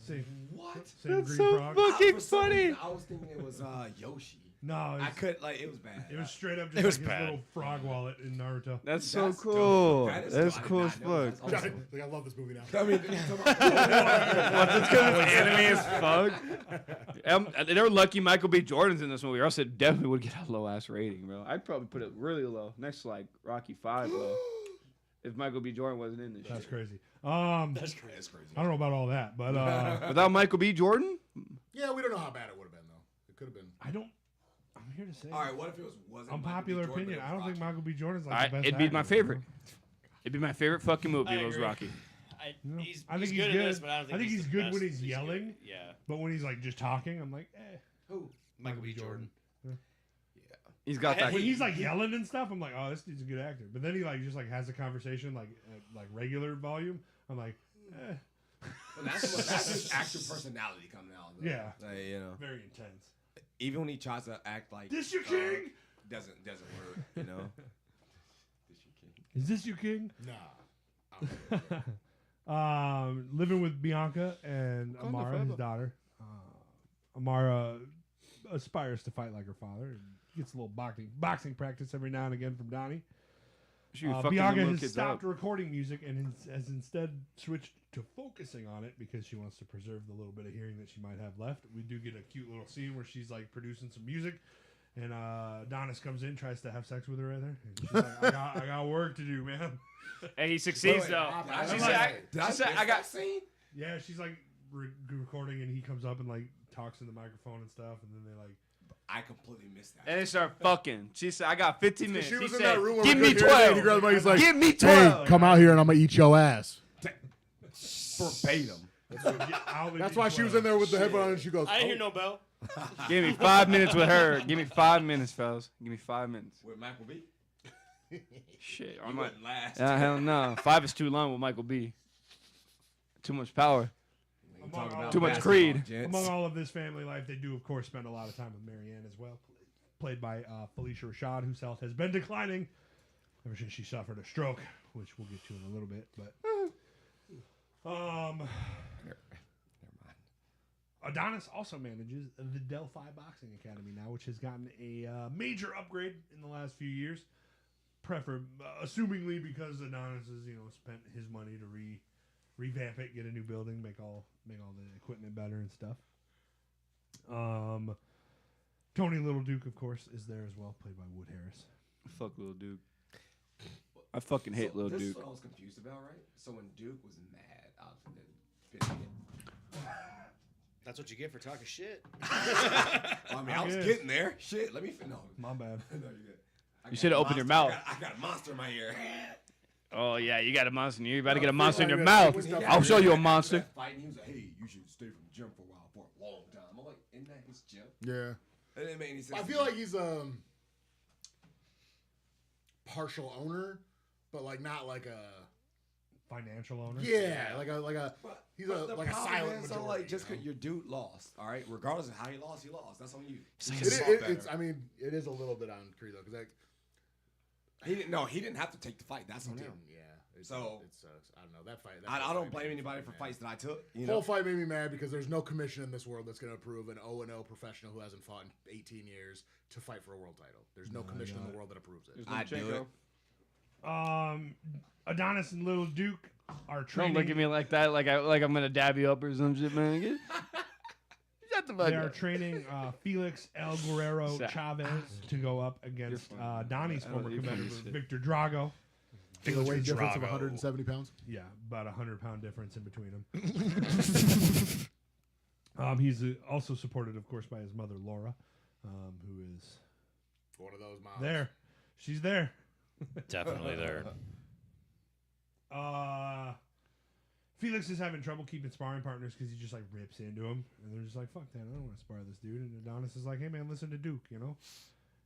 Same. What? Same That's green so frog. fucking For some funny. reason, I was thinking it was Yoshi. No, I it's, could it was bad. it was straight up It just was like his bad. little frog wallet in Naruto. That's so That's cool. dope. That is That's dope. I cool did as not know fuck. that. That's awesome. Like, I love this movie now. I mean, It's because it's anime as fuck. They were lucky Michael B. Jordan's in this movie, or else it definitely would get a low ass rating, bro. I'd probably put it really low, next to like Rocky 5, bro. If Michael B. Jordan wasn't in this That's shit. crazy. That's crazy. I don't know about all that, but Without Michael B. Jordan? Yeah, we don't know how bad it would have been though. It could have been. I'm here to say. All right, what if it wasn't? Unpopular Michael B. Jordan, opinion. but it I don't was think Rocky? Michael B. Jordan's like the best. It'd be my actor, favorite. you know? It'd be my favorite fucking movie I if it was agree. Rocky. I think he's good, good. in this, but I don't think he's the good best. when he's yelling. Good. Yeah. But when he's like just talking, I'm like, Who? Michael B. Jordan. He's got that. When he's like yelling and stuff, I'm like, oh, this dude's a good actor. But then he like just like has a conversation like at, like regular volume. I'm like, But that's his actual personality coming out. Though. Yeah. Like, very intense. even when he tries to act like This your king? doesn't work. This your king. Is this your king? Nah. Living with Bianca and Amara, his daughter. Amara aspires to fight like her father and gets a little boxing practice every now and again from Donnie. She was fucking Bianca them little has kids stopped up. recording music and has instead switched to focusing on it because she wants to preserve the little bit of hearing that she might have left. We do get a cute little scene where she's like producing some music, and Adonis comes in, tries to have sex with her right there. And she's like, I got work to do, man. And he succeeds though. She She said, said, I got. scene. Yeah, she's like recording, and he comes up and like talks in the microphone and stuff, and then they like. I completely missed that. And they start fucking. She said, I got 15 minutes. She He was in said, that room where give we me couldn't hear anything. He 12. grabbed the mic, he's like, Give me hey, 12. come out here and I'm gonna eat your ass. Verbatim. That's why she was in there with the headphone on and she goes, I didn't oh. hear no bell. Give me 5 minutes with her. Give me 5 minutes, fellas. Give me 5 minutes. With Michael B. Shit. You I'm like, wouldn't last. hell no. 5 is too long with Michael B. Too much power. We talking about Too much basketball, Creed. gents. Among all of this family life, they do, of course, spend a lot of time with Marianne as well, played by Felicia Rashad, whose health has been declining ever since she suffered a stroke, which we'll get to in a little bit. But Never mind. Adonis also manages the Delphi Boxing Academy now, which has gotten a major upgrade in the last few years. Assumingly because Adonis has spent his money to revamp it, get a new building, make all the equipment better and stuff. Tony Little Duke, of course, is there as well, played by Wood Harris. Fuck Lil Duke. I fucking hate Lil This is Duke. what I was confused about, right? So when Duke was mad, I was spitting it. That's what you get for talking shit. I mean, I was guess. getting there. Shit, let me no. My bad. No, you're good. I You got shoulda a opened your monster- mouth. I got a monster in my ear. Oh, yeah, you got a monster in you. You better get a feel monster in like your that mouth. shit was I'll show you a monster. Fighting, he was like, "Hey, you should stay from the gym for a while, for a long time." I'm like, "Isn't that his gym?" Yeah. It didn't make any sense. I to feel me. like he's partial owner, but like not like a Financial owner. like a But- he's but a the like a problem silent is, majority. like, just you know? because your dude lost, all right, regardless of how he lost, That's on you. You It- should've fought it's better. I mean it is a little bit on Creed though because like He didn't. No, he didn't have to take the fight. That's on him. yeah it's, So- it's I don't know that fight. I don't blame anybody for fights that I took. You Whole know, fight made me mad because there's no commission in this world that's going to approve an 0-0 professional who hasn't fought in 18 years to fight for a world title. There's no commission in the world that approves it. I do it. Adonis and Little Duke are training. Don't look at me like that, like I'm gonna dab you up or some shit, man. Shut the fuck They are up. training Felix El Guerrero Sa- Chavez to go up against Donnie's I don't former know, you competitor piece of shit. Victor Drago. The weight difference of Drago. 170 pounds. Yeah, about a 100-pound difference in between them. He's also supported, of course, by his mother Laura, who is One of those moms. there. She's there. Definitely there. Felix is having trouble keeping sparring partners because he just like rips into him, and they're just like, "Fuck that, I don't want to spar this dude." And Adonis is like, "Hey man, listen to Duke, you know."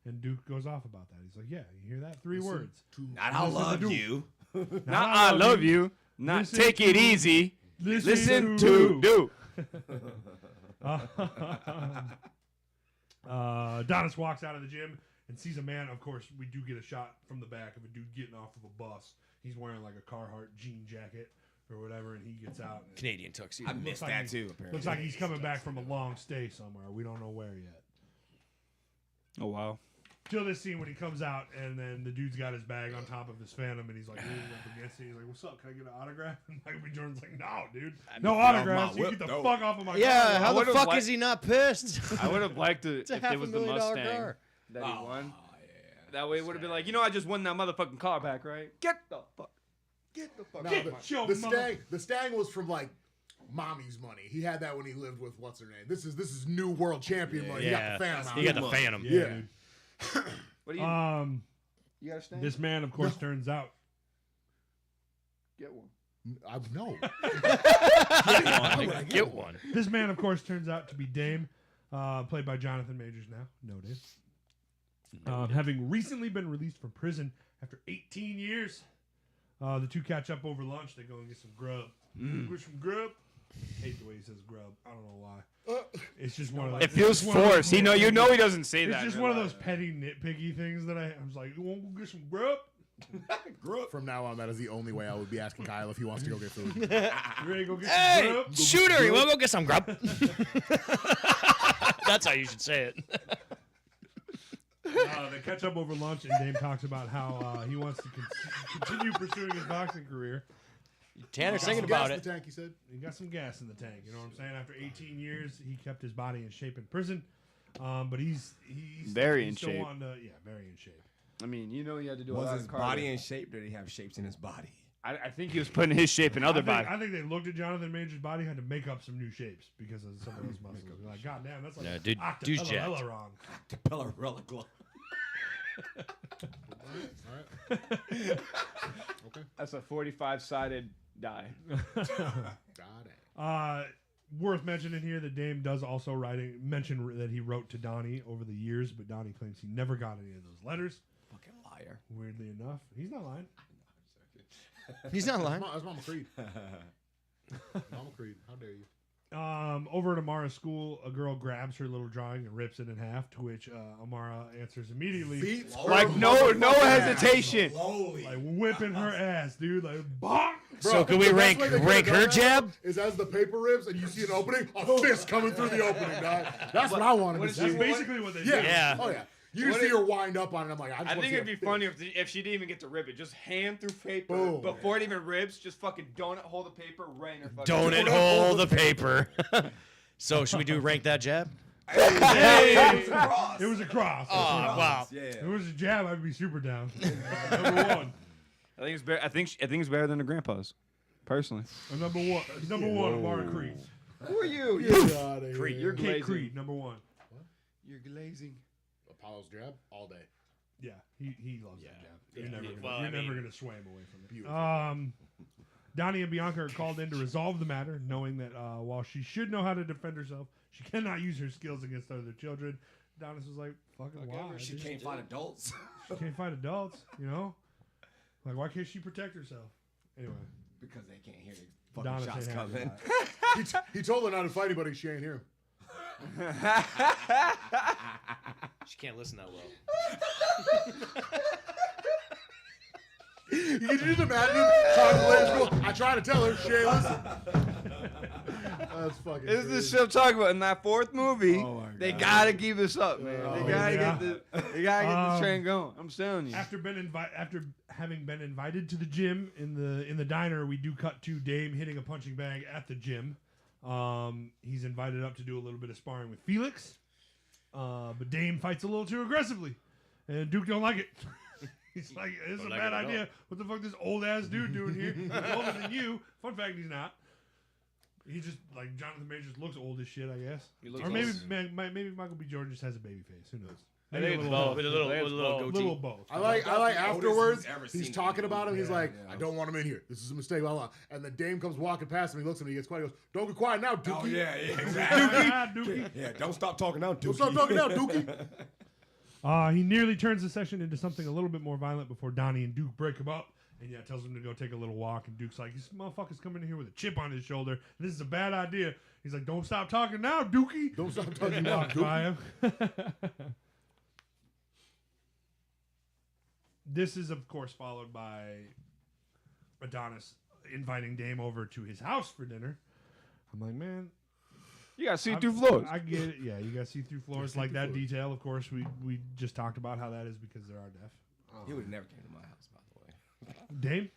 And Duke goes off about that. He's like, "Yeah, you hear that? Three words. Not I Listen to love Duke. you. Not I love you. Not Listen take it to- easy. Listen to do. Adonis walks out of the gym and sees a man. Of course, we do get a shot from the back of a dude getting off of a bus. He's wearing like a Carhartt jean jacket or whatever, and he gets out. And Canadian tuxedo. I missed like that he- too. Apparently, looks like he's coming back from a long stay somewhere. We don't know where yet. Oh wow. Till this scene when he comes out and then the dude's got his bag on top of his Phantom and he's like leaning up against it. He's like, "What's up? Can I get an autograph?" And Michael B. Jordan's like, "No, dude, no autographs. my You whip, get the no." fuck off of my Yeah, car." how the would've fuck liked- is he not pissed? I would have liked to It's a if it was the $500,000 Mustang car. that he won. Oh, yeah. That way it would have been like, I just won that motherfucking car back, right? Get the fuck No, Get your the Stang was from like mommy's money. He had that when he lived with what's her name. This is new world champion money. Yeah, He got the Phantom out. he got the Phantom. Yeah, Yeah. dude. What do you? You got a stand? This man, of course, turns out. Get one. No. Get one. This man, of course, turns out to be Dame, played by Jonathan Majors now. Noted. Having recently been released from prison after 18 years. The two catch up over lunch. They go and get some grub. Get some grub. Hate the way he says grub. I don't know why. It's just one of those. It feels it's one of those- forced. He doesn't say It's that. just in one of real those life. petty nitpicky things that I was like, "You want to go get some grub? From now on, that is the only way I would be asking Kyle if he wants to go get food. You ready to go get some Hey, grub?" shooter, you want to go get some grub? That's how you should say it. They catch up over lunch, and Dame talks about how he wants to continue pursuing his boxing career. Tanner's Got thinking some gas about in it. the tank, he said. He got some gas in the tank. You know what I'm saying? After 18 years, he kept his body in shape in prison, but he's Very in still shape. wanting to, very in shape. I mean, he had to do a Was lot his of body cardio. in shape? Did he have shapes in his body? I think he was putting his shape in other bodies. I think they looked at Jonathan Major's body, had to make up some new shapes because of some of those muscles. They're like, God damn, that's like Yeah, dude's jacked. Octopella wrong. Pellerella glove. All right. That's a 45-sided die. Got it. Worth mentioning here that Dame does also mention that he wrote to Donnie over the years, but Donnie claims he never got any of those letters. Fucking liar. Weirdly enough, he's not lying. He's not lying. That's Mama Creed. Mama Creed, how dare you? Over at Amara's school, a girl grabs her little drawing and rips it in half, to which Amara answers immediately, Feet Like her no motherfucking ass. hesitation. Slowly. like whipping her ass, dude. Like, bonk! Bro, So can we the best rank way they could've rank done her that jab? Is as the paper rips and you see an opening, a fist coming through the opening, dog. That's what I wanted to is see. That's basically what they Yeah. do. Yeah. Oh yeah. You just see her wind up on it. I'm like, I just I wanna think see it'd a be fist. funny if she didn't even get to rip it. Just hand through paper Boom. before it even rips. Just fucking donut hold the paper right in her fucking. Donut hole the paper. So should we do rank that jab? Hey! Cross. It was a cross. That's Oh, what it was. wow. Yeah. If it was a jab, I'd be super down. Number one. I think it's better. I think it's better than her grandpa's. Personally. Number one, Amara Creed. Who are you? Get outta here. Creed. You're Kate glazing. Creed, number one. You're glazing. Apollo's jab all day. Yeah, he loves that jab. You're never gonna, Well, you're I never mean- gonna sway him away from it. Beautiful. Donnie and Bianca are called in to resolve the matter, knowing that while she should know how to defend herself, she cannot use her skills against other children. Adonis was like, "Fucking why? She can't find adults. She can't fight adults, you know? Like, why can't she protect herself?" Anyway, Because they can't hear the fucking Adonis shots ain't happy coming. about it. He told her not to fight anybody. She ain't hear him. She can't listen that well. You can just imagine him talking to the lady at school. I try to tell her, she ain't listen. That's fucking. This is the crazy. shit I'm talking about. In that fourth movie, Oh my they God. gotta keep this up, man. Oh, They gotta yeah. get the train going. I'm telling you. After having been invited to the gym in the diner, we do cut to Dame hitting a punching bag at the gym. He's invited up to do a little bit of sparring with Felix, but Dame fights a little too aggressively, and Duke don't like it. He's like, "This is a Don't like bad it at idea. all. What the fuck, this old ass dude doing here? He's older than you." Fun fact, he's not. He just like Jonathan Majors looks old as shit, I guess. He looks Or maybe old. maybe Michael B. Jordan just has a baby face. Who knows? I Maybe think a it's little both. With a little, I think with a it's little both. goatee. little both. I like That's the oldest afterwards. he's ever He's seen talking him. about him. He's Yeah, like, yeah. I don't want him in here. This is a mistake. Blah blah. And then Dame comes walking past him. He looks at him. He gets quiet. He goes, "Don't get quiet now, Dookie. Oh yeah, exactly. Dookie. Yeah, don't stop talking now, Dookie. Don't stop talking now, Dookie." He nearly turns the session into something a little bit more violent before Donnie and Duke break him up. And yeah, tells him to go take a little walk. And Duke's like, "This motherfucker's coming in here with a chip on his shoulder. This is a bad idea." He's like, "Don't stop talking now, Dookie." Don't stop talking And now, walks Dookie. by him. This is, of course, followed by Adonis inviting Dame over to his house for dinner. I'm like, man, You gotta see through floors. I get it. Yeah, you got to see through floors. Like that detail, of course, we just talked about how that is because there are deaf. He would have never came to my house, by the way. Dame?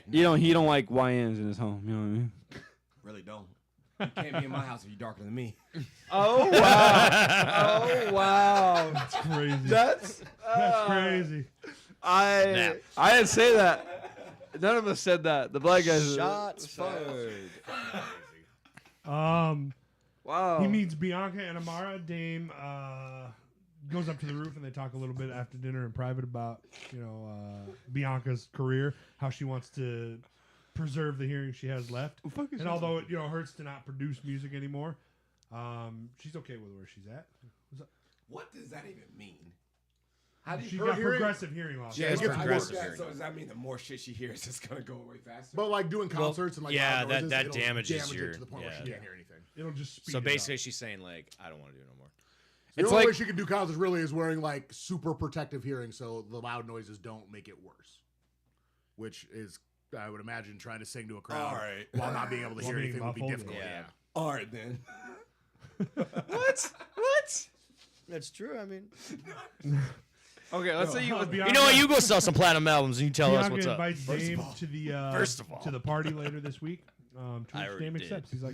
Yeah, He don't like YNs in his home. You know what I mean? really don't. You can't be in my house if you're darker than me. Oh wow! Oh wow! That's crazy. That's crazy. I didn't say that. None of us said that. The black guys. Shots fired. Wow. He meets Bianca and Amara. Dame goes up to the roof and they talk a little bit after dinner in private about Bianca's career, how she wants to preserve the hearing she has left. And although it hurts to not produce music anymore, she's okay with where she's at. What does that even mean? How do She you got hearing- progressive hearing loss. Yeah, it's gets progressive worse. hearing. So does that mean the more shit she hears, it's gonna go away faster? But like doing concerts and like yeah, loud that- noises, that it'll damages damage your- it to the point where she yeah. can't hear anything. It'll just speed So it basically, up. she's saying like, I don't want to do it no more. The It's only like- way she can do concerts really is wearing like super protective hearing, so the loud noises don't make it worse. Which is, I would imagine, trying to sing to a crowd All right. while not being able to While hear being anything would be muffled, difficult. yeah. Yeah. All right then. What? That's true. I mean, Okay, let's say you. Bianca, you know what? You go sell some platinum albums and you tell us Bianca what's up. invites Dame to the First of all. to the party later this week. To I which already Dame did. accepts. He's like,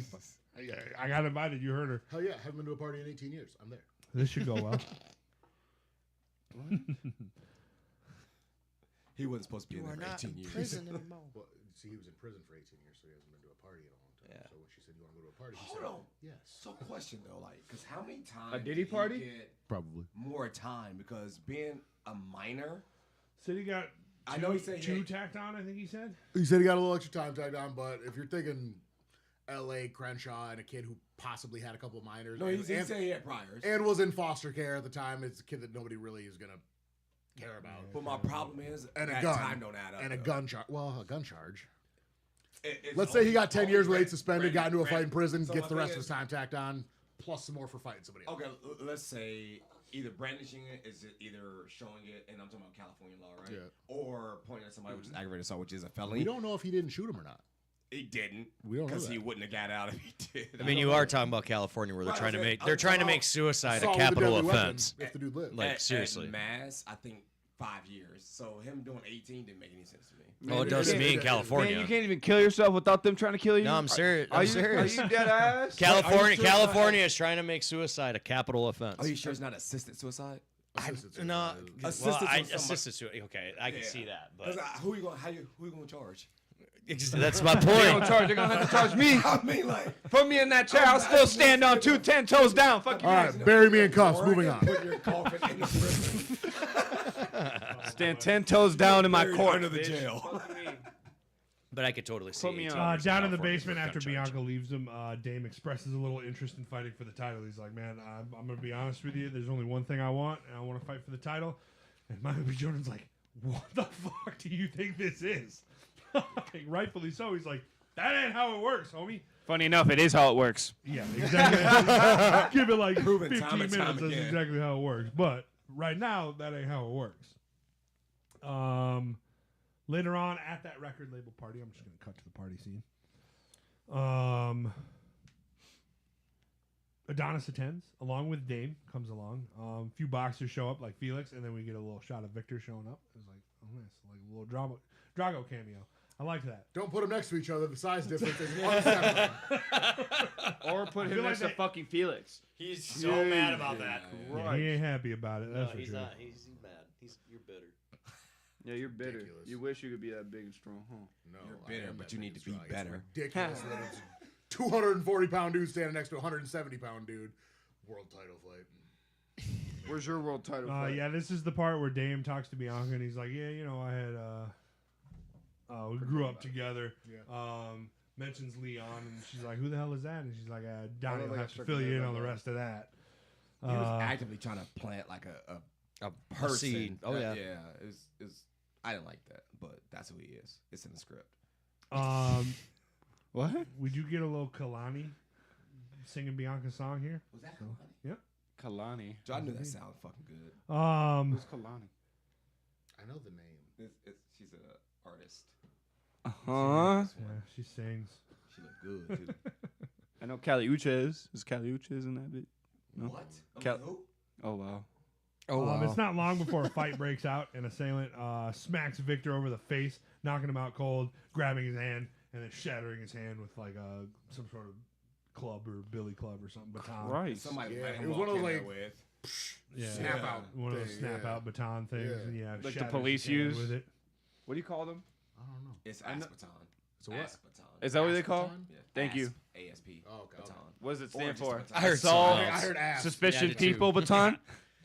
I got invited. You heard her. Hell yeah, haven't been to a party in 18 years. I'm there. This should go well. He wasn't supposed to be in there for 18 years. anymore. Well, see, he was in prison for 18 years, so he hasn't been to a party in a long time. Yeah. So when she said, "You want to go to a party?" He Hold said, on. "Yes." So question though, like, because how many times Diddy did he party? get Probably. more time? Because being a minor, Said he got I know he said two he- tacked on. I think he said. He said he got a little extra time tagged on, but if you're thinking L.A. Crenshaw and a kid who possibly had a couple of minors, no, and, he said he had priors. and was in foster care at the time, it's a kid that nobody really is gonna care about. But my problem is And a that gun. time don't add up. And a though. gun charge. Well, a gun charge. It's Let's say he got 10 only years late Brand- suspended, got into a fight in prison, So gets my the thing rest of is- his time tacked on, plus some more for fighting somebody else. Okay, let's say either brandishing it is either showing it, and I'm talking about California law, right? Yeah. Or pointing at somebody, which is aggravated assault, which is a felony. We don't know if he didn't shoot him or not. He didn't. We don't know because that. he wouldn't have got out if he did. I mean, you are talking about California where they're Right, trying to I'm make saying- they're trying to I'm make suicide a Assault with a capital deadly weapon offense. if the dude lived. Like, seriously. At mass, I think 5 years. So him doing 18 didn't make any sense to me. Oh, it does to me in Man, California. you can't even kill yourself without them trying to kill you. No, I'm serious. I'm serious. Are you dead ass? California, sure- California is trying to make suicide a capital offense. Are you sure it's not assisted suicide? Assisted No, suicide. well, Assisted I, suicide. assisted suicide. Okay, I can Yeah. see that, Because but who you gonna charge? that's my They're gonna point. charge. They're gonna have to charge me. I mean, like, Put me in that chair. I'll still stand on 2 10 toes down. Fuck you. All right, bury me in cuffs. Moving on. Put your coffin in the prison. Stand 10 toes down in my Buried court. under the bitch. jail. Fuck me. But I could totally see. Put me 18 on. years Down in the California basement for a after gun charge. Bianca leaves him, Dame expresses a little interest in fighting for the title. He's like, man, I'm going to be honest with you. There's only one thing I want, and I want to fight for the title. And Michael B. Jordan's like, what the fuck do you think this is? Like, rightfully so. He's like, that ain't how it works, homie. Funny enough, it is how it works. Yeah, exactly. Give it like Proven 15 time and minutes. time That's again. exactly how it works. But right now, that ain't how it works. Later on at that record label party, I'm just going to cut to the party scene. Adonis attends along with Dame comes along. A few boxers show up like Felix, and then we get a little shot of Victor showing up. It's like, oh nice, like a little Drago cameo. I like that. Don't put them next to each other. The size difference is unacceptable. Or put him feel next like to fucking Felix. He's so mad about that. Yeah, he ain't happy about it. No, That's for he's sure. not. He's mad. You're bitter. Yeah, you're bitter. Ridiculous. You wish you could be that big and strong, huh? No, You're I bitter, am but that you big need and to be strong. It's better. ridiculous that it's a 240-pound dude standing next to a 170-pound dude. World title fight. Where's your world title fight? Yeah, this is the part where Dame talks to Bianca, and he's like, "Yeah, you know, I had we grew up together." Yeah. Mentions Leon, and she's like, "Who the hell is that?" And she's like, "Donnie look will like have I to struck fill a you in nerve on the on that. rest of that." He was actively trying to plant like a person. seed. Oh, yeah. Yeah. It was. I didn't like that, but that's who he is. It's in the script. What? Would you get a little Kalani singing Bianca's song here? Was that Kalani. So I knew that sounded fucking good. Who's Kalani? I know the name. She's an artist. Huh? Yeah, she sings. She looked good too. I know Cali Uchez. Is Cali Uchez in that bit? No. What? Cal- Who? Oh, wow. It's not long before a fight breaks out. An assailant smacks Victor over the face, knocking him out cold, grabbing his hand, and then shattering his hand with like some sort of club or billy club or something, baton. Christ. Somebody Yeah, let him it was walk one of those, in there like, with. Yeah, Snap out. One of those thing, snap yeah. out baton things. Yeah. And yeah, Like the shatters police his hand use? with it. What do you call them? I don't know. It's I know- Aspeton. So what? Aspeton. Is that what they call? Aspeton? Yeah. Thank you. ASP. Oh, okay. Baton. What does it Or stand just for? baton. I heard Assault, something else. I heard ass. suspicion, Yeah, I did too. people, baton.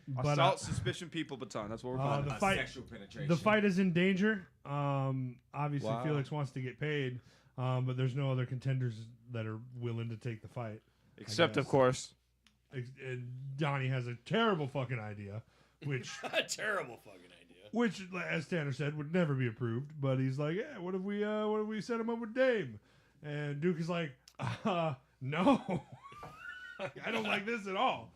But Assault, suspicion, people, baton. That's what we're calling the it. fight- Sexual penetration. the fight is in danger. Obviously, Wow. Felix wants to get paid, but there's no other contenders that are willing to take the fight. Except, of guess. course, And Donnie has a terrible fucking idea, which A terrible fucking idea. which, as Tanner said, would never be approved. But he's like, "Yeah, what if we set him up with Dame?" And Duke is like, "No, I don't like this at all."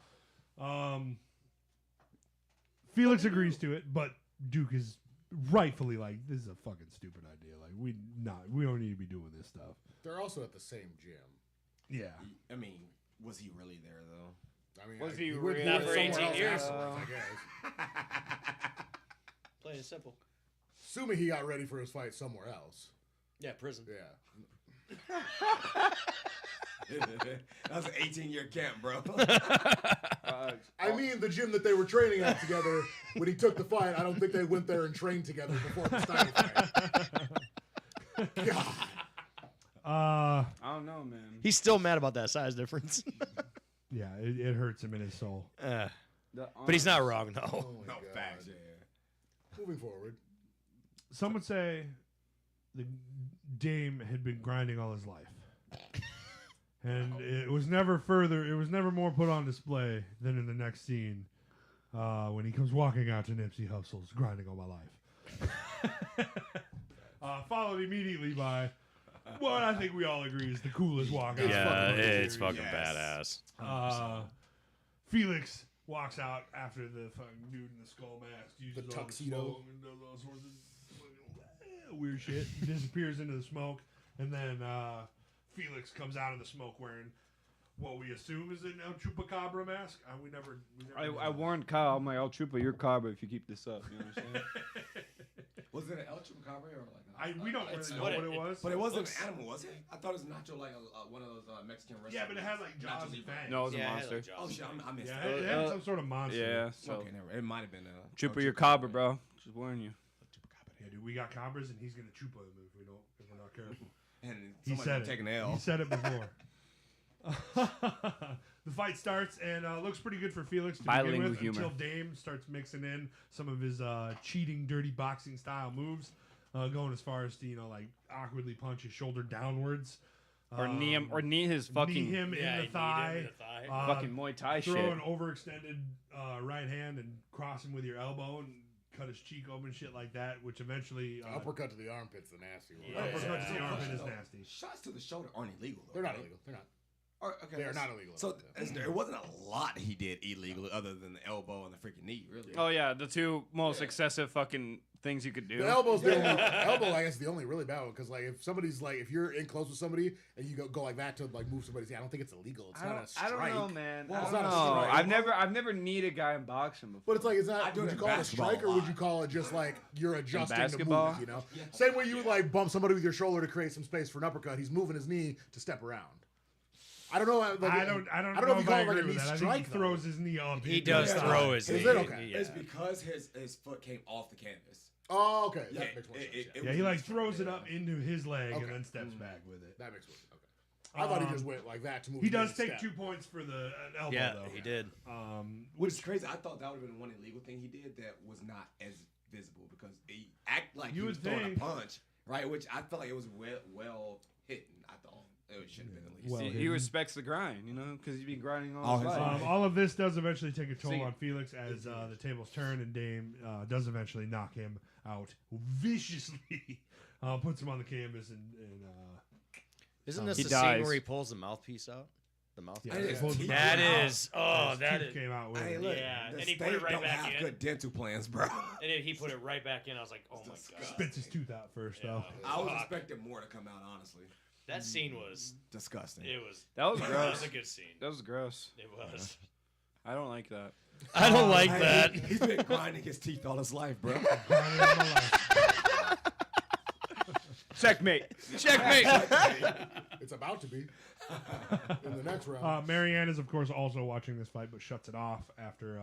Felix agrees to it, but Duke is rightfully like, "This is a fucking stupid idea. Like, we don't need to be doing this stuff." They're also at the same gym. Yeah, I mean, was he really there though? I mean, Was I- he went- really- went Not for somewhere 18 else years. afterwards, I guess. Plain and simple. Assuming he got ready for his fight somewhere else. Yeah, prison. Yeah. That was an 18-year camp, bro. I mean, the gym that they were training at together when he took the fight, I don't think they went there and trained together before the title fight. God. I don't know, man. He's still mad about that size difference. yeah, it hurts him in his soul. But he's not wrong, though. Oh my No God. facts, yeah. Moving forward. Some would say the Dame had been grinding all his life. And it was never more put on display than in the next scene when he comes walking out to Nipsey Hussle's Grinding All My Life. Followed immediately by what I think we all agree is the coolest walkout. Yeah, fucking it's hilarious. fucking Yes. badass. Felix walks out after the fucking dude in the skull mask uses The all tuxedo. smoke and does all sorts of weird shit. Disappears into the smoke, and then Felix comes out of the smoke wearing what we assume is an El Chupacabra mask. We never I warned Kyle. I'm like, I'll Trooper, you're Cabra if you keep this up. You know what I'm saying? Was it an El Chupacabra or like? we don't It's really know what what it was. But it wasn't looks- an animal, was it? I thought it was Nacho, like one of those Mexican restaurants. Yeah, but it had like jaws Nacho and Libre. fangs. No, it was a Yeah, monster. Oh shit, I missed Yeah, that. it had some sort of monster. Yeah, so Okay, never. It might have been a Trooper, El you're Chupacabra. Cabra, bro. Just warning you. Yeah, dude, we got Cabras, and he's gonna chupa him if we're not careful. And He somebody said it. taking an L. He said it before. The fight starts and looks pretty good for Felix to begin Bilingual with humor. until Dame starts mixing in some of his cheating, dirty boxing style moves, going as far as to like awkwardly punch his shoulder downwards, Or knee his fucking knee him Yeah, in he the thigh, kneed him in the thigh. fucking Muay Thai throw shit. an overextended right hand and cross him with your elbow and cut his cheek open, shit like that, which eventually Uppercut to the armpit's the nasty one. Yeah. uppercut to the Yeah. armpit is nasty. Shots to the shoulder aren't illegal. Though, They're not right? illegal. They're not. Or, okay, They are let's- not illegal. So there wasn't a lot he did illegally other than the elbow and the freaking knee, really. Oh yeah, the two most excessive fucking things you could do. The elbow's the only elbow. I guess the only really bad one because like if somebody's like if you're in close with somebody and you go like that to like move somebody's hand, I don't think it's illegal. It's not a strike. I don't know, man. Well, I it's don't not a know. strike. I've never needed a guy in boxing before. But it's like, is that, I do would it you in call it a basketball strike a or would lot. you call it just like you're adjusting to basketball? move, you know? Same way you would like bump somebody with your shoulder to create some space for an uppercut. He's moving his knee to step around. I don't know. Like, I don't know if you if call I it like agree a knee with that. I think strike. he throws his knee up. He into does the throw side. his Is knee. it? Okay. It's because his foot came off the canvas. Oh, okay. Yeah, That makes more sense. it Yeah. Yeah, he like throws it up into his leg and Okay. then steps back with it. That makes more sense. Okay. I thought he just went like that to move. He his knee does to take step. 2 points for the elbow, Yeah, though. he did. Which is crazy. I thought that would have been one illegal thing he did that was not as visible because he act like You he was would throwing think. a punch, right? Which I felt like it was well hit. I thought it should have been illegal. Well, he respects the grind, you know, because he's been grinding all All his his life. life. All of this does eventually take a toll Sing it. on Felix as the tables turn and Dame does eventually knock him out viciously. Puts him on the canvas and Isn't this He the dies. scene where he pulls the mouthpiece out? The mouthpiece. I didn't- pulls he- the That Wow. is. Oh, his that tooth is. came out with Hey, it. look, Yeah, the and he put state it right don't back have in. good dental plans, bro. And then he put it right back in. I was like, oh my god. Spits his tooth out first, though. I was Fuck. expecting more to come out, honestly. That scene was. Disgusting. It was. That was That gross. was a good scene. That was gross. It was. I don't like that. I don't like Hey, that. He's been grinding his teeth all his life, bro. Checkmate. Checkmate. It's about to be in the next round. Marianne is, of course, also watching this fight, but shuts it off after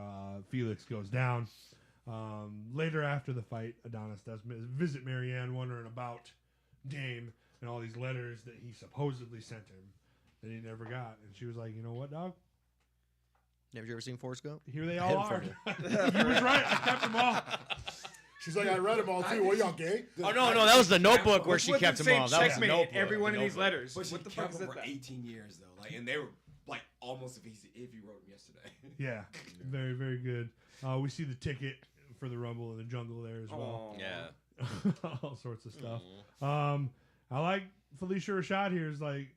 Felix goes down. Later after the fight, Adonis does visit Marianne, wondering about Dame and all these letters that he supposedly sent him that he never got. And she was like, you know what, dog? Have you ever seen Forrest Gump? Here they all are. He was right. I kept them all. She's like, I read them all too. What, y'all gay? Oh no, that was the Notebook where she What's kept the them same all. That was checkmate the in Notebook. every one The of these Notebook. letters. But she What the kept fuck is them that? for 18 years, though. Like, and they were, like, almost if he wrote them yesterday. Yeah, very, very good. We see the ticket for the Rumble in the jungle there as well. Aw. Yeah. All sorts of stuff. I like Felicia Rashad here is like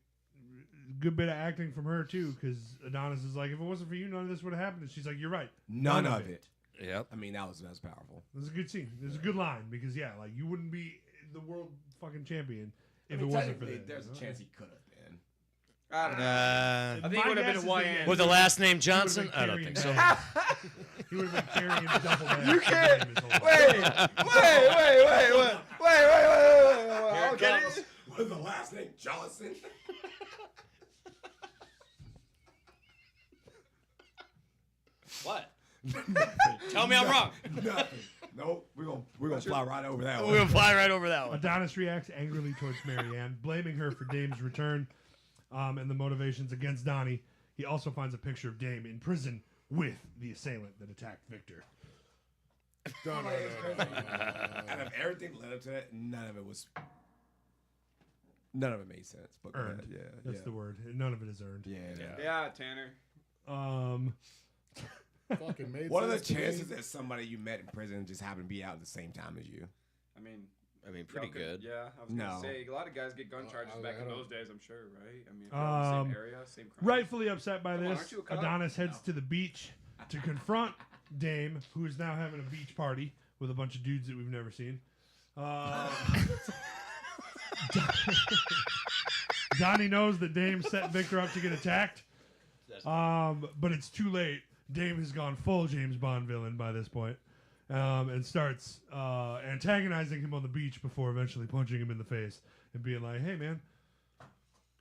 good bit of acting from her too, because Adonis is like, if it wasn't for you, none of this would have happened. And she's like, you're right. None of it. Yep. I mean, that was powerful. It was a good scene. It was a good line because yeah, like you wouldn't be the world fucking champion if I mean, it wasn't for technically, that. there's you a know? chance he could have been. I don't know. Uh, I think My it would have guess been a is that, YN. with the last name he Johnson? would've been I don't carrying think so. bags. He would have been carrying double bags. You can't- his whole life. Wait. Here Okay. it comes with the last name Johnson. What? Tell me I'm wrong. Nothing. Nope. We're gonna fly right over that We're one. gonna fly right over that one. Adonis reacts angrily towards Marianne, blaming her for Dame's return and the motivations against Donnie. He also finds a picture of Dame in prison with the assailant that attacked Victor. Dun, Like, it's dun, crazy. dun, dun, Out of everything that led up to that, none of it made sense. But go Earned. ahead. Yeah. That's the word. None of it is earned. Yeah. Yeah, Tanner. Fucking made What are the sense to me. chances that somebody you met in prison just happened to be out at the same time as you? I mean, Pretty y'all could- good. Yeah, I was No. gonna say a lot of guys get gun charges I back in don't- those days. I'm sure, right? I mean, if you're in the same area, same crime. Rightfully upset by Come on, this, aren't you a cop? Adonis heads to the beach to confront Dame, who is now having a beach party with a bunch of dudes that we've never seen. Donnie knows that Dame set Victor up to get attacked, but it's too late. Dame has gone full James Bond villain by this point, and starts antagonizing him on the beach before eventually punching him in the face and being like, "Hey, man,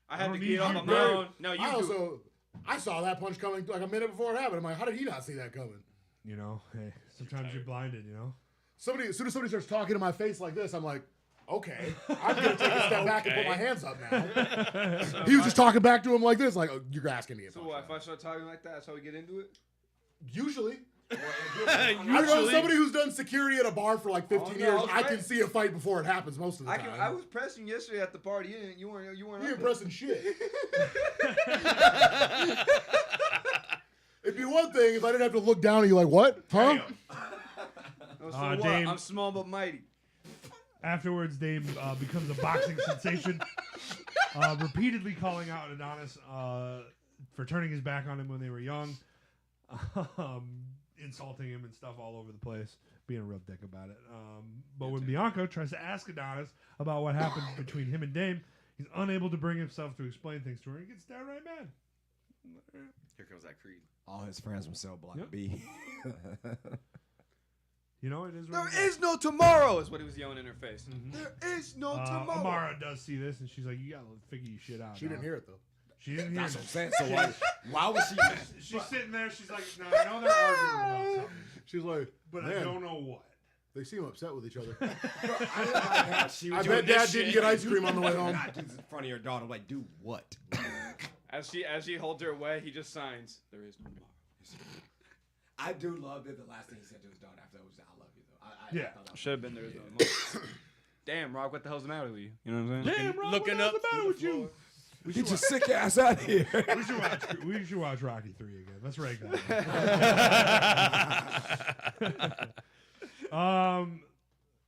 I had don't to need get on you, my bro. own. No, you I do it. also, I saw that punch coming like a minute before it happened. I'm like, how did he not see that coming? you know, hey, sometimes you're blinded, you know." As soon as somebody starts talking to my face like this, I'm like, okay, I'm gonna take a step back and put my hands up now. He was just talking back to him like this, like, oh, you're asking me a So punch what? If now. I start talking like that, that's how we get into it. Usually. I don't know, somebody who's done security at a bar for like 15 Oh, no, years, okay. I can see a fight before it happens most of the time. I was pressing yesterday at the party. You weren't. You up ain't there. pressing shit. It'd be one thing if I didn't have to look down at you like, what? Huh? Oh, so what? Dame- I'm small but mighty. Afterwards, Dame becomes a boxing sensation, repeatedly calling out Adonis for turning his back on him when they were young. insulting him and stuff all over the place, being a real dick about it. But when Bianca tries to ask Adonis about what happened between him and Dame, he's unable to bring himself to explain things to her. He gets downright mad. Here comes that Creed. All his friends from Cell Block Yep. B. You know, it is what There it is no tomorrow, is what he was yelling in her face. There is no tomorrow. Amara does see this, and she's like, "You gotta figure your shit out." She didn't hear it though. She didn't hear That's it. what I'm saying. So why was she mad? She's sitting there. She's like, "No, I know they're arguing about something, She's like, but man, I don't know what." they seem upset with each other. I didn't like how she was I doing bet this Dad shit. didn't get ice cream on the way home. Not do this in front of your daughter. Like, do what? As she holds her away, he just signs. There is no tomorrow. I do love that the last thing he said to his daughter after that was, "I love you," though. Yeah. I thought that was- Should have been there. No Damn, Rock, what the hell's the matter with you? You know what I'm saying? Damn, Rob, looking what the up hell's the matter through with the you? Get your sick ass out of here. We should watch Rocky 3 again. Let's rank that.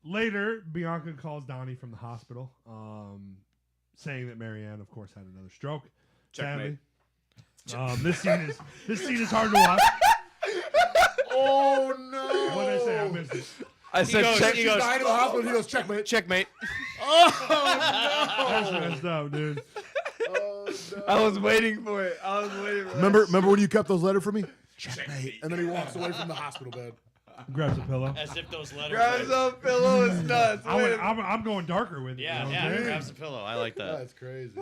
Later, Bianca calls Donnie from the hospital, saying that Marianne, of course, had another stroke. Checkmate. Sadly. This scene is hard to watch. Oh no! What did I say? I missed it. I He goes, She died in the hospital. He goes, checkmate. checkmate. That's messed up, dude. Oh no! I was waiting for it. Remember when you kept those letters for me? Checkmate. And then he walks away from the hospital bed. Grabs a pillow. As if those letters. Grabs a pillow. It's nuts. I'm going darker with it. Yeah, you know yeah, what I'm saying? Grabs a pillow. I like that. That's crazy.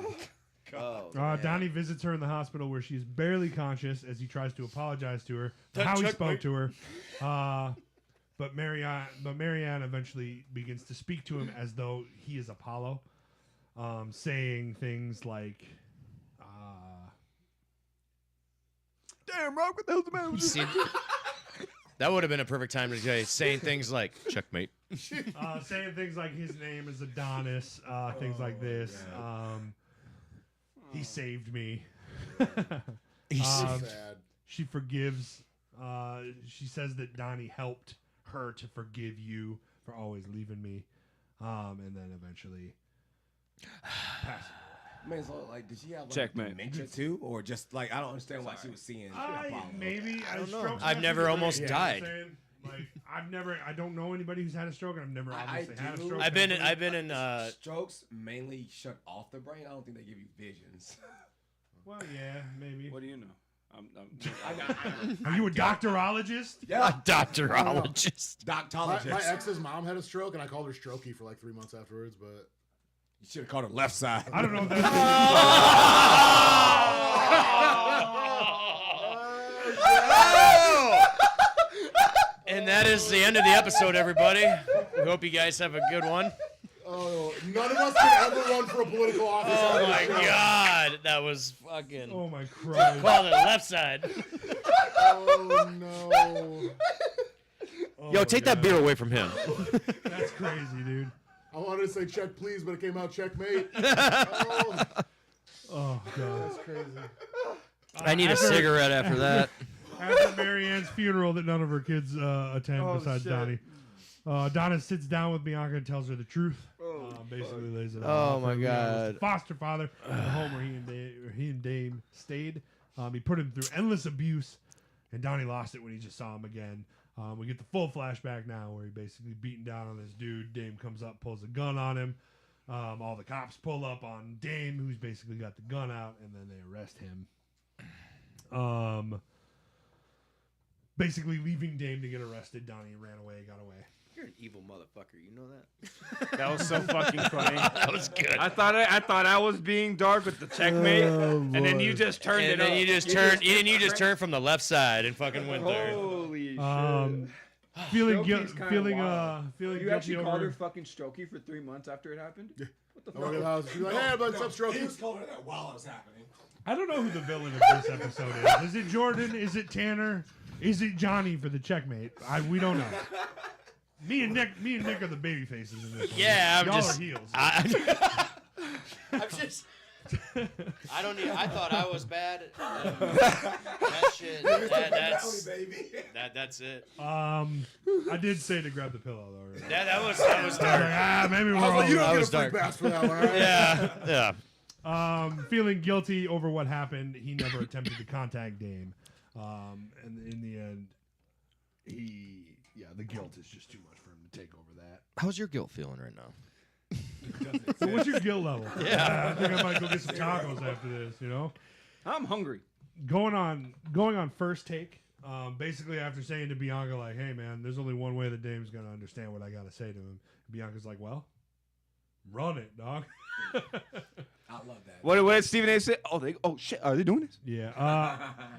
Donnie visits her in the hospital where she is barely conscious as he tries to apologize to her for how he spoke to her. But Marianne eventually begins to speak to him as though he is Apollo, saying things like, "Damn, Rock, what the hell's the matter with you?" See, that would have been a perfect time to say saying things like checkmate. Saying things like his name is Adonis, things like this. He saved me. Sad. She forgives. She says that Donnie helped her to forgive you for always leaving me, and then eventually pass. Man, so like, did she have like Checkmate. dementia too, or just like I don't understand why she was seeing Apollo. Maybe I don't know. I've never almost died. Like I don't know anybody who's had a stroke, and I've never obviously had a do. stroke. I've been in Strokes mainly shut off the brain. I don't think they give you visions. Well, yeah, maybe. What do you know? Are you a doctorologist? Yeah, doctorologist. doctologist. My ex's mom had a stroke, and I called her Strokey for like 3 months afterwards. But You should have called her left side. I don't know if that's. And that is the end of the episode, everybody. We hope you guys have a good one. oh, none of us can ever run for a political office. Oh my God, that was fucking. Oh my Christ! Call it left side. Oh no! Oh Yo, my take that God. beer away from him. That's crazy, dude. I wanted to say check please, but it came out checkmate. Oh, Oh God. that's crazy. I need a cigarette after that. After Marianne's funeral that none of her kids attend besides shit. Donnie. Donna sits down with Bianca and tells her the truth. Basically lays it Oh, out. my Leon was God. the foster father at the home where he and Dame stayed. He put him through endless abuse, and Donnie lost it when he just saw him again. We get the full flashback now where he basically beating down on this dude. Dame comes up, pulls a gun on him. All the cops pull up on Dame, who's basically got the gun out, and then they arrest him. Basically leaving Dame to get arrested. Donnie ran away, got away. You're an evil motherfucker. You know that? That was so fucking funny. That was good. I thought I was being dark with the checkmate, and then you just turned And it then up. you just turned from the left side and fucking went there. Holy shit. Feeling Strokey's kinda feeling wild. feeling You guilty actually called her over. fucking strokey for 3 months after it happened? What the I walk in the fuck? house. She's like, hey, but stop He stroking. was calling her that while it was happening. I don't know who the villain of this episode is. Is it Jordan? Is it Tanner? Is it Johnny for the checkmate? We don't know. Me and Nick are the baby faces in this one. Yeah, I'm Y'all just. are heels. I'm just. I don't need. I thought I was bad. That shit. That's it. I did say to grab the pillow though. Right? That was I was dark. like, maybe we're I was all like, you don't I get a was free dark. pass for that one, all right? Yeah. feeling guilty over what happened. He never attempted to contact Dame, and in the end, the guilt is just too much for him to take over that. How's your guilt feeling right now? So what's your guilt level? Yeah, I think I might go get some tacos after this. You know, I'm hungry. going on first take. Basically, after saying to Bianca, like, "Hey, man, there's only one way that Dame's gonna understand what I gotta say to him." Bianca's like, "Well, run it, dog." I love that. What did Stephen A. say? Oh shit, are they doing this? Yeah.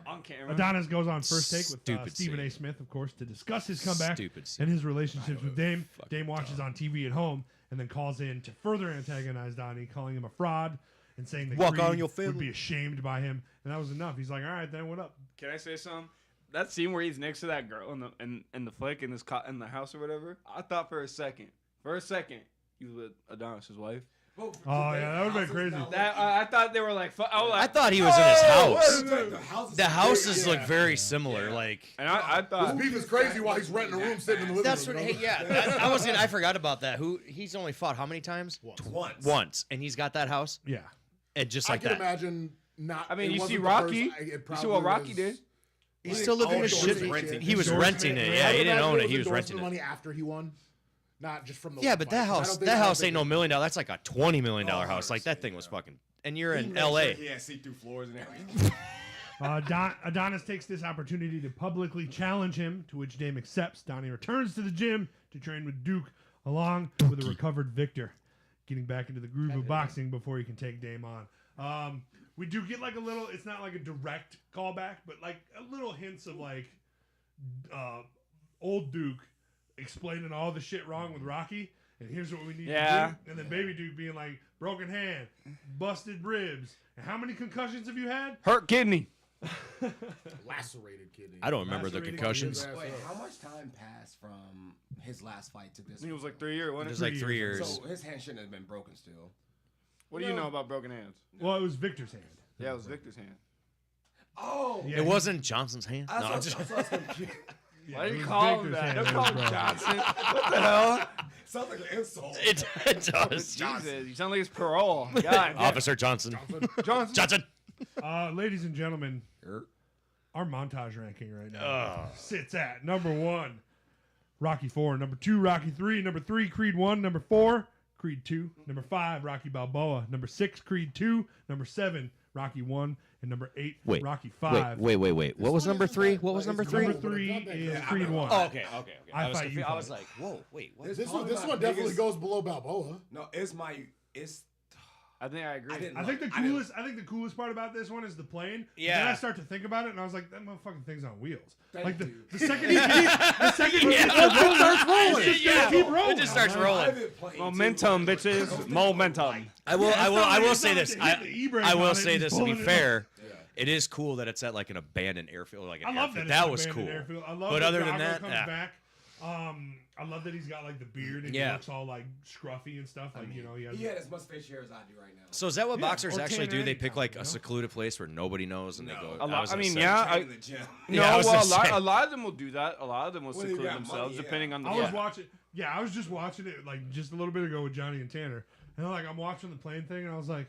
On camera. Adonis goes on first take with Stupid Stephen A. scene. Smith, of course, to discuss his comeback Stupid scene. and his relationships with Dame. Fucking Dame watches on TV at home and then calls in to further antagonize Donnie, calling him a fraud and saying that Walk Creed on your would family. be ashamed by him. And that was enough. He's like, all right, then what up? Can I say something? That scene where he's next to that girl in the flick in in the house or whatever. I thought for a second, he was with Adonis' wife. Oh, yeah, that would've been crazy. That I thought they were like. I thought he was in his house. The The houses Yeah. look very similar. Like And I thought. His beef is crazy while he's renting a room sitting in the living that's room. what. you know? Hey, yeah, I forgot about that. He's only fought how many times? Once, and he's got that house, Yeah. and just I like can that. imagine not. I mean, it you see wasn't the Rocky. first- it You see probably what Rocky was- did. He's still living his endorsement shit. shit. He was Endorsement, renting it. right? Yeah, I he would didn't imagine own it it. He was endorsement renting it. money after he won, not just from the. Yeah, one but fight, 'cause I don't think- I don't house think ain't no it- $1 million. That's like a $20 million house. Like that thing was fucking. And you're in L.A. He had see-through floors and everything. Adonis takes this opportunity to publicly challenge him, to which Dame accepts. Donnie returns to the gym to train with Duke, along with a recovered Victor, getting back into the groove of boxing before he can take Dame on. We do get like a little, it's not like a direct callback, but like a little hints of like old Duke explaining all the shit wrong with Rocky. And here's what we need Yeah. to do. And then Baby Duke being like, broken hand, busted ribs. And how many concussions have you had? Hurt kidney. Lacerated kidney. I don't remember the Lacerated concussions. kidneys. Wait, how much time passed from his last fight to this? I think it was one? like 3 years. It Wasn't was it? like 3 years. So his hand shouldn't have been broken still. What do you know about broken hands? Well, it was Victor's hand. Yeah, it was Victor's hand. Oh, Yeah, It wasn't Johnson's hand. I No, was, just- I was confused. yeah, Why it do you was call him Victor's that? hand Don't that call was him broken. Johnson. What the hell? Sounds like an insult. it does. Jesus, you sound like his parole. God, damn. Officer Johnson. Johnson. Johnson. Ladies and gentlemen, our montage ranking right now Ugh. sits at number 1, Rocky 4, number 2, Rocky 3, number 3, Creed 1, number 4, Creed 2, number 5, Rocky Balboa, number 6, Creed 2, number 7, Rocky 1, and number 8, Wait, Rocky 5. Wait. What was number 3? What was number 3? Number 3 is Creed 1. Oh, okay. I thought you I was thought. like, whoa, wait, what? This This one, probably this my one definitely biggest- goes below Balboa. No, it's. I think I agree. I didn't. I think the look. I didn't- coolest part about this one is the plane. Yeah. Then I start to think about it, and I was like, that motherfucking thing's on wheels. Thank like you. the second he starts rolling, it's just Yeah. gonna keep rolling. It just starts I'm like, rolling. I've been playing Momentum, too. bitches. Momentum. I will. Yeah, I it's will. not I like- will it's say not this. like they hit the e-brake I on will it, say he's this to be pulling it fair. Yeah. It is cool that it's at like an abandoned airfield, like an I love airfield. that. That was it's an cool. abandoned airfield. I love But that other than Drago that, comes yeah. back. I love that he's got like the beard and he Yeah. looks all like scruffy and stuff. Like he has. He had as much facial hair as I do right now. So is that what Yeah, boxers or actually do? Tanner They pick anytime, like you a know? secluded place where nobody knows, and they No. go. A lot- was I gonna mean, say. yeah, Train in the gym. No, Yeah, I was well, gonna say. a lot of them will do that. A lot of them will Well, they seclude got themselves money, yeah. depending on the. I was Yeah. watching. Yeah, I was just watching it like just a little bit ago with Johnny and Tanner, and like I'm watching the plane thing, and I was like,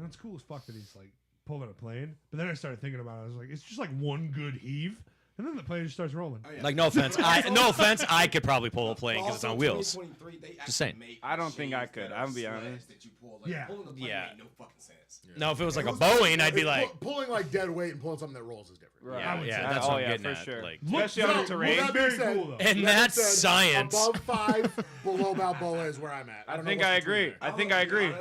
"It's cool as fuck that he's like pulling a plane." But then I started thinking about it. I was like, "It's just like one good heave, and then the plane just starts rolling." Oh, yeah. Like no offense, I could probably pull a plane because it's Also, on wheels. 2023, they Just saying. actually make I don't think I machines could. that I'm are gonna be sleds honest. That you pull, like, Yeah. pulling the plane Yeah. made no fucking sense. No, if it was like a It's- Boeing, I'd be it's like, pulling like dead weight and pulling something that rolls is different. Right. yeah, I would say yeah, that. that's Oh, what I'm yeah, getting for at. sure. Like, Especially on the So, terrain. with that being Very said, cool, though. And that that's said, science. Above 5, below Balboa is where I'm at. I don't know think what's I between agree. there. I think I agree.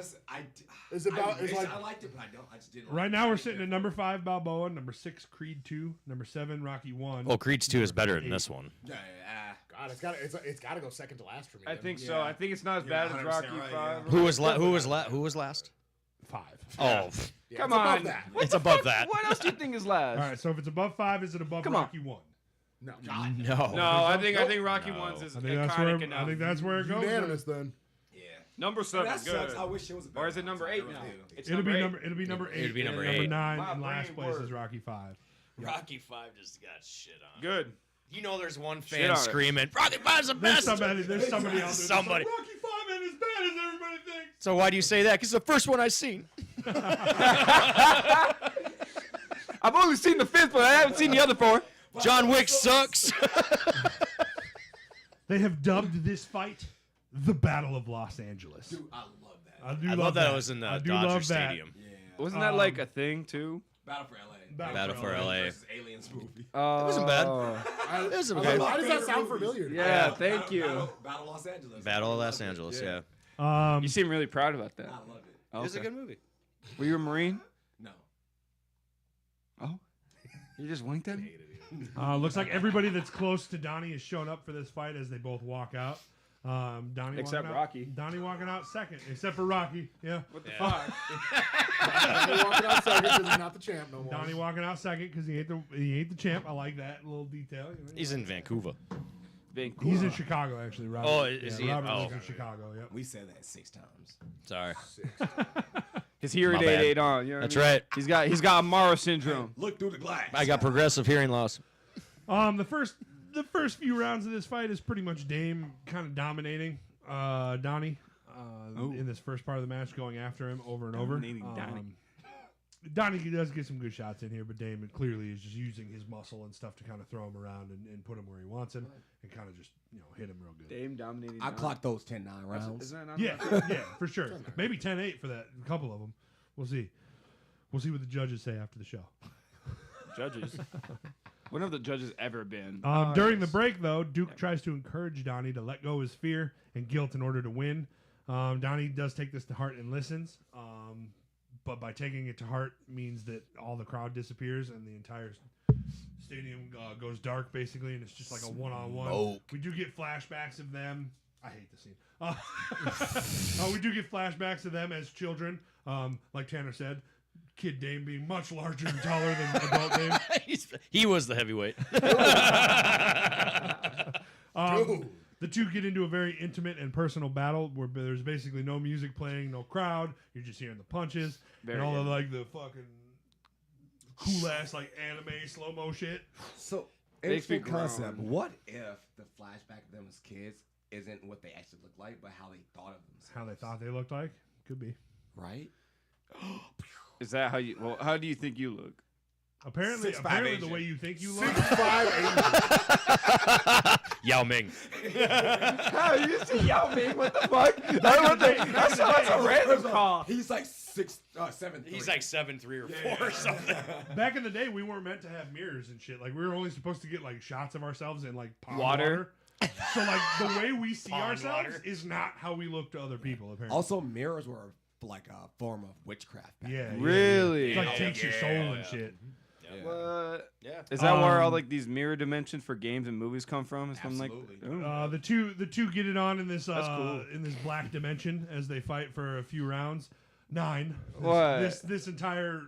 It's about- it's like- I liked it, but I don't. I just didn't. Right like now it. we're sitting at number 5 Balboa, number 6 Creed 2, number 7 Rocky 1. oh, Creed's 2 is better than this one. Yeah, God, it's got to go second to last for me. I then. think so. Yeah. I think it's not as You're bad as 100% Rocky right, 5. yeah. Who was last? 5. Oh, Yeah, Come it's above on. that. it's above that. What else do you think is last? All right, so if it's above 5, is it above Come on. Rocky 1? No, No. No, I think Rocky No. 1's is I think that's where iconic enough. I think that's where it goes. unanimous then. yeah. Number And 7 that is good. sucks. I wish it was. A Or is it better number one. 8 I now? really do. It's It'll be eight. number 8. It'll be number and 8. Number 9 My in last brain place is works. Rocky 5. Rocky 5 just got shit on. Good. You know, there's one Shit fan on it. screaming, "Rocky 5's the There's best." somebody out there. that's Somebody. like, Rocky 5 ain't as bad as everybody thinks. So why do you say that? Because it's the first one I seen. I've only seen the 5th, but I haven't seen the other 4. John Wick sucks. They have dubbed this fight the Battle of Los Angeles. Dude, I love that. I do I love love that it was in I the do Dodger love that. Stadium. Yeah. Wasn't that like a thing too? Battle for LA. Battle for LA. Versus Aliens movie. Oh, wasn't bad. I, It was I was okay. like, why does that Favorite sound movies. familiar? Yeah, thank you. Battle Los Angeles. Battle of I Los love it. Angeles, yeah. You seem really proud about that. I love it. It was a Okay. good movie. Were you a Marine? No. Oh, you just winked at me. Looks like everybody that's close to Donnie is showing up for this fight as they both walk out. Donnie Except walking out- Rocky. Donnie walking out second, except for Rocky. Yeah. What the Yeah. fuck? Donnie walking out second because he's not the champ no more. Donnie walking out second because he ain't the champ. I like that little detail. You know? He's in Vancouver. Vancouver. He's in Chicago actually. Robert. Oh, is he? Robert Oh. lives in Chicago. Yep. We said that 6 times. Sorry. His hearing My aid bad. ain't on. You know what That's I mean? right. He's got Amaro syndrome. Look through the glass. I got progressive hearing loss. The first few rounds of this fight is pretty much Dame kind of dominating Donnie in this first part of the match, going after him over and over. Dominating Donnie. Donnie does get some good shots in here, but Dame clearly is just using his muscle and stuff to kind of throw him around and put him where he wants him and kind of just hit him real good. Dame dominating. I clocked those 10-9 rounds. Isn't that not Yeah, yeah, for sure. Maybe 10-8 for that. A couple of them. We'll see. We'll see what the judges say after the show. judges? When have the judges ever been? During the break, though, Duke tries to encourage Donnie to let go of his fear and guilt in order to win. Donnie does take this to heart and listens, but by taking it to heart means that all the crowd disappears and the entire stadium goes dark, basically, and it's just like a one-on-one. Smoke. We do get flashbacks of them. I hate the scene. We do get flashbacks of them as children, like Tanner said. Kid Dame being much larger and taller than adult Dame. He was the heavyweight. The two get into a very intimate and personal battle where there's basically no music playing, no crowd. You're just hearing the punches Very and all of good. like the fucking cool ass like anime slow mo shit. So, Makes me interesting concept. groan. What if the flashback of them as kids isn't what they actually look like, but how they thought of themselves? How they thought they looked like. Could be. Right? Is that how you? Well, how do you think you look? Apparently, 6'5" the Asian. way you think you look. 6'5" Yao Ming. How you see Yao Ming? What the fuck? That's a random call. He's like 7'3". He's like 7'3" or 4 or something. Back in the day, we weren't meant to have mirrors and shit. Like we were only supposed to get like shots of ourselves in like pond Water. So like the way we see Pond ourselves water. is not how we look to other people. Apparently. Also, mirrors were like a form of witchcraft. Back Yeah, then. yeah, Really? yeah. It, like Yeah, takes your soul and shit. What? Yeah. Is that where all Um, like these mirror dimensions for games and movies come from? Is from like Absolutely. ooh. The two get it on in this cool. in this black dimension as they fight for a few rounds. 9. What? This entire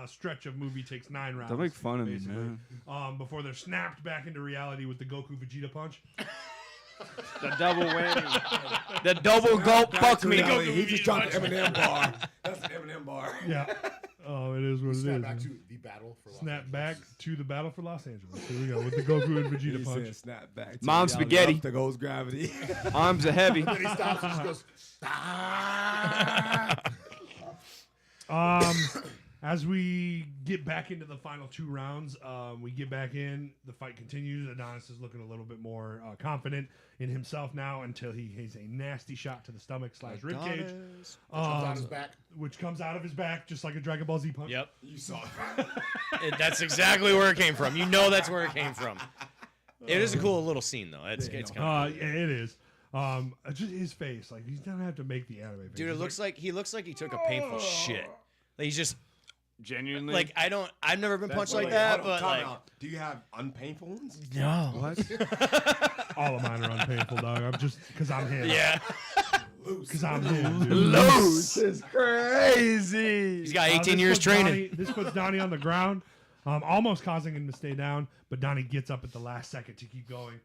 stretch of movie takes 9 rounds. Don't make fun of me, basically. man. Before they're snapped back into reality with the Goku Vegeta punch. The double whammy. The double gulp. Fuck me. He just dropped the Eminem bar. That's an Eminem bar. Yeah. Oh, it is what Snap it back is. to the battle for Los Snap Angeles. back to the battle for Los Angeles. Here we go with the Goku and Vegeta He punch. said, "Snap back." to Mom reality. spaghetti. Up to goes gravity. Arms are heavy. Then he stops and just goes, As we get back into the final 2 rounds, we get back in. The fight continues. Adonis is looking a little bit more confident in himself now until he has a nasty shot to the stomach / ribcage, comes on his back. which comes out of his back just like a Dragon Ball Z punch. Yep. You saw it. That's exactly where it came from. You know that's where it came from. It is a cool little scene though. It's kind of Yeah, it is. Just his face, like he doesn't have to make the anime face. dude. It He's looks like he looks like he took a painful shit. Like he's just Genuinely. like I've never been punched like Wait, that, hold on, but time like out. Do you have unpainful ones? no. all of mine are unpainful, dog. I'm just because I'm him. Yeah. Because I'm him. Dude. Loose is crazy. He's got Uh, 18 this years puts training. Donnie- this puts Donnie on the ground, almost causing him to stay down. But Donnie gets up at the last second to keep going,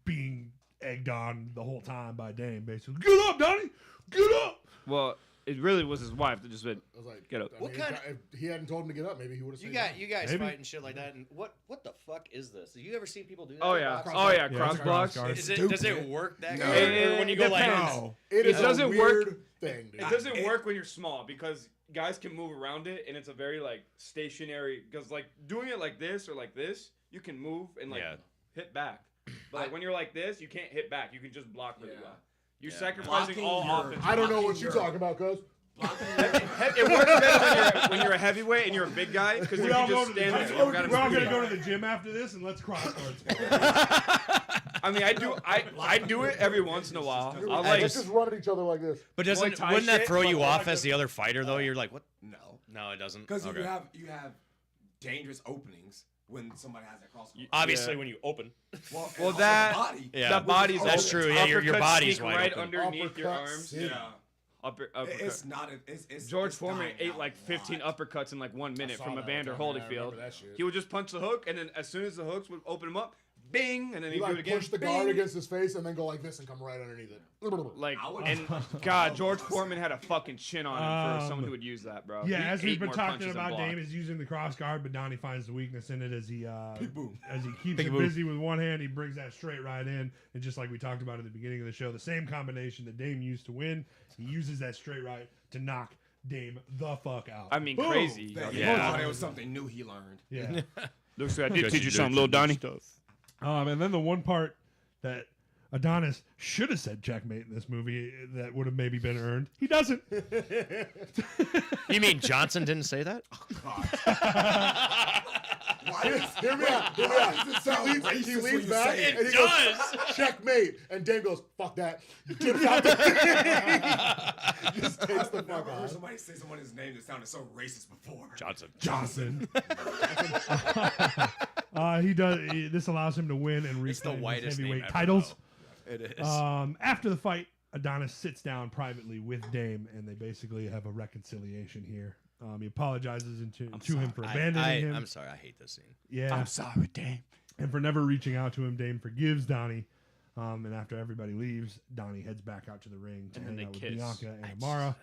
being egged on the whole time by Dame. Basically, get up, Donnie, get up. Well, it really was his wife that just went. I was like, Get up. I What mean, kind if he hadn't told him to get up, maybe he would have said You guys Maybe. fighting shit like that, and what the fuck is this? Have you ever seen people do that? Oh yeah. Cross Oh yeah. Yeah, Cross it's blocks. cross guard. Does it Stupid. work that No. good? Or when you go like Depends. No. It It is doesn't a work- weird thing, dude. It doesn't work when you're small because guys can move around it, and it's a very like stationary. Because like doing it like this or like this, you can move and like Yeah. hit back. But like when you're like this, you can't hit back. You can just block really well. You're Yeah. sacrificing Blocking all your- offense. I don't know what Blocking you're your- talking about, cuz. It works better when you're a heavyweight and you're a big guy because you We all can go just to the stand there. gym. You don't gotta We're all move. gonna go to the gym after this and let's cross guards. I mean, I do it every once in a while. I'll Let's like just run at each other like this. But Muay Thai wouldn't that shit, throw but you more off like as the- the other fighter though? You're like, what? No, No, it doesn't. because Okay. you have dangerous openings when somebody has that cross. Obviously, Yeah. when you open. Well, Well, and that- also the body. Yeah. that body's That's open. true. Yeah, your Uppercuts body's sneak wide right open. underneath your Uppercuts, arms. yeah. Uppercut. It's not. It's George it's Foreman dying ate out like a 15 lot. uppercuts in like 1 minute saw from that Evander one time, yeah, I Holyfield. remember that shit. He would just punch the hook, and then as soon as the hooks would open him up, bing, and then He he'd do it like again. push the bing. guard against his face and then go like this and come right underneath it. Like, I would- and God, George Foreman had a fucking chin on him for Um, someone who would use that, bro. Yeah, He as we've ate been more talking punches than about, blocked. Dame is using the cross guard, but Donnie finds the weakness in it as he boom. as he keeps it Peekaboo. busy with one hand. He brings that straight right in, and just like we talked about at the beginning of the show, the same combination that Dame used to win, he uses that straight right to knock Dame the fuck out. I mean, Boom! crazy. That- Yeah. He thought it was something new he learned. Yeah. Looks like I did teach you something, little Donnie. And then the one part that Adonis should have said checkmate in this movie that would have maybe been earned, he doesn't. You mean Johnson didn't say that? Hear me out. Hear me out. He leans back and he goes, checkmate. And Dame goes, fuck that. Dips out there. He just takes the I've never fuck heard off. somebody say somebody's name that sounded so racist before. Johnson. Johnson. This allows him to win and It's the reclaim his whitest name heavyweight ever, titles. It is. After the fight, Adonis sits down privately with Dame, and they basically have a reconciliation here. He apologizes to him for abandoning him. I'm sorry. I hate this scene. Yeah, sorry, Dame. and for never reaching out to him. Dame forgives Donnie. And after everybody leaves, Donnie heads back out to the ring to And then hang they out with kiss. Bianca and Amara.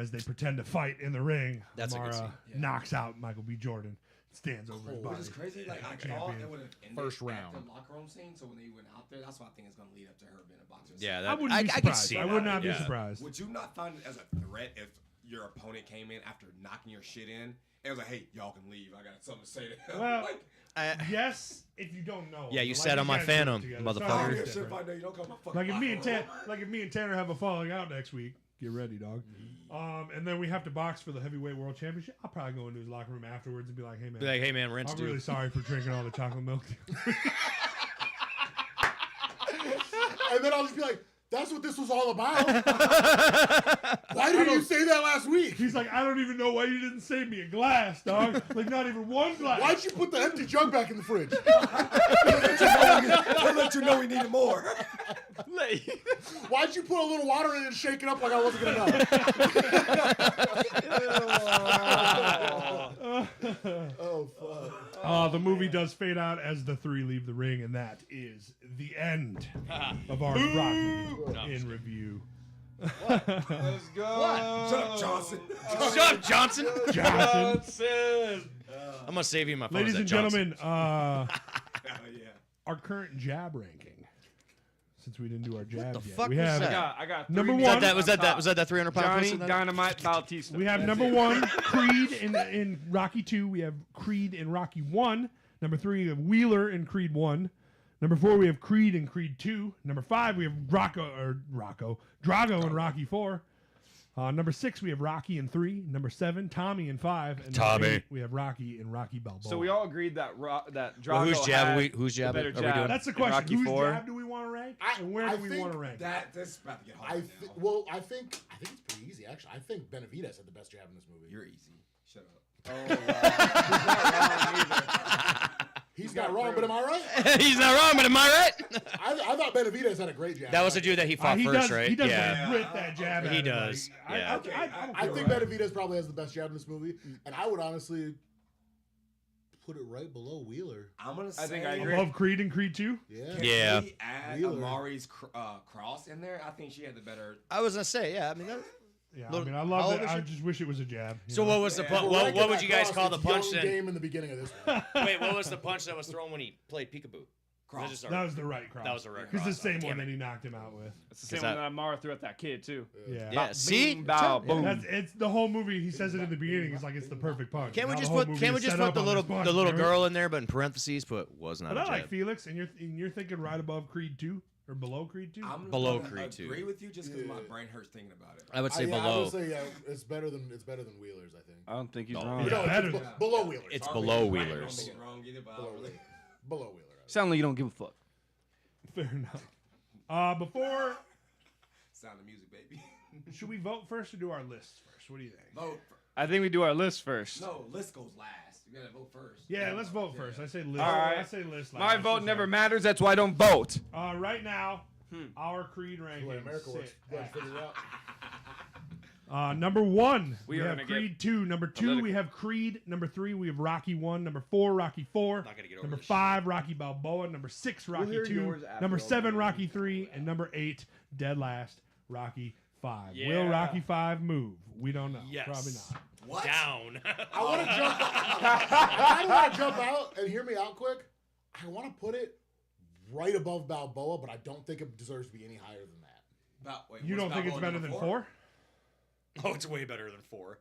As they pretend to fight in the ring, That's a good Amara scene. knocks out Michael B. Jordan, stands over his body. Which is crazy. Like I thought Champion. it would have ended First at round. the locker room scene. So when they went out there, that's why I think it's going to lead up to her being a boxer. Yeah, I that, wouldn't be I can surprised. see I that. would not be Yeah. surprised. Would you not find it as a threat if your opponent came in after knocking your shit in and was like, "Hey, y'all can leave. I got something to say to him." Well, like, Yes, if you don't know. Yeah, him. you But sat like on my you guys Phantom, work together. It's I not don't motherfucker. give a different. shit if I know you don't come my fucking Like locker if room. me and Tanner have a falling out next week, get ready, dog. And then we have to box for the heavyweight world championship. I'll probably go into his locker room afterwards and be like, "Hey man, Be like, hey man, rinse I'm dude. really sorry for drinking all the chocolate milk." And then I'll just be like, that's what this was all about. Why didn't you say that last week? He's like, "I don't even know why you didn't save me a glass, dog. Like not even one glass." Why'd you put the empty jug back in the fridge? To let you know we needed more. Why'd you put a little water in it and shake it up like I wasn't gonna know? Oh fuck. The movie does fade out as the three leave the ring, and that is the end of our Rocky in review. Let's go. Shut up, Johnson. Shut up, Johnson. Johnson. I'm gonna save you my phone. Ladies and gentlemen, Yeah. our current jab ranking. Since we didn't do our jabs the yet, fuck we was have that? I got Number three one. names Was up that top. that 300 pound Johnny person? Dynamite Bautista. We have number one, Creed in Rocky 2. We have Creed in Rocky 1. Number 3, we have Wheeler in Creed 1. Number 4, we have Creed in Creed 2. Number 5, we have Drago in Rocky 4. Number 6, we have Rocky in 3. Number 7, Tommy in 5. And number Tommy. 8, we have Rocky in Rocky Balboa. So we all agreed that that Drago Well, whose jab had are we- whose the jab better are we jab doing? That's the in question. Rocky Whose 4. jab do we want to rank? And where I do we think want to rank? This is about to get hard now. I think it's pretty easy actually. I think Benavidez had the best jab in this movie. You're easy. Shut up. He's not wrong, but am I right? He's not wrong, but am I right? I thought Benavidez had a great jab. That was the dude that he fought he first, does, right? He does yeah. like rip that jab at He him, does, like, yeah. I think Benavidez probably has the best jab in this movie, and I would honestly put it right below Wheeler. I'm gonna say. I think I agree. Above Creed and Creed 2? Yeah. Can Yeah. we add Wheeler. Amari's cross in there? I think she had the better. I was gonna say, yeah. I mean, Yeah, Little- I mean, I how love old it. is I she? just wish it was a jab. you so know? what was the Yeah. punch? We're What ranking would that you guys cross, call the it's punch young then? Game in the beginning of this one. Wait, what was the punch that was thrown when he played peekaboo? Cross. Just a- That was the right cross. That was the right Because the cross. same Damn one it. that he knocked him out with. It's the same Is one that- that Amara threw at that kid too. Yeah. Yeah, see? Bing, bow, boom. It's the whole movie. He says it in the beginning. He's like, it's the perfect punch. Can't we Now just the whole put movie can't we is just set put up the on little this punch, the little you know? girl in there, but in parentheses put was not But a I like jab. Felix, and you're thinking right above Creed 2 or below Creed 2. I'm Below gonna Creed 2. agree with you just because my Yeah. brain hurts thinking about it. I would say I below. would say it's better than Wheelers. I think. I don't think he's No. wrong. Yeah. No, better it's than that. below Wheelers. It's Sorry, below I don't Wheelers. think it's wrong either, but I below, don't really. below Wheeler. Sound like you don't give a fuck. Fair enough. Before, Sound of music, baby. should we vote first or do our lists first? What do you think? Vote. I think we do our list first. No, list goes last. You gotta vote first. Yeah, let's vote first. I say list. All right. I say list. My last. vote That's never right. matters. That's why I don't vote. Right now, our Creed rankings. The way America works. sit Go ahead at, and figure it out. number 1, We we are have gonna get Creed 2. Number 2, we political. have Creed. Number 3, we have Rocky 1. Number 4, Rocky 4. Not gonna get over Number this 5, Rocky Balboa. Number 6, Rocky hear 2. yours after Number all 7, the Rocky 3. And number 8, dead last, Rocky 5. Will Yeah. Rocky 5 move? We don't know. Yes. Probably not. What? Down. I want to jump. I want to jump out and hear me out quick. I want to put it right above Balboa, but I don't think it deserves to be any higher than that. Wait, You what's don't think it's Balboa better number than 4? 4? Oh, it's way better than 4.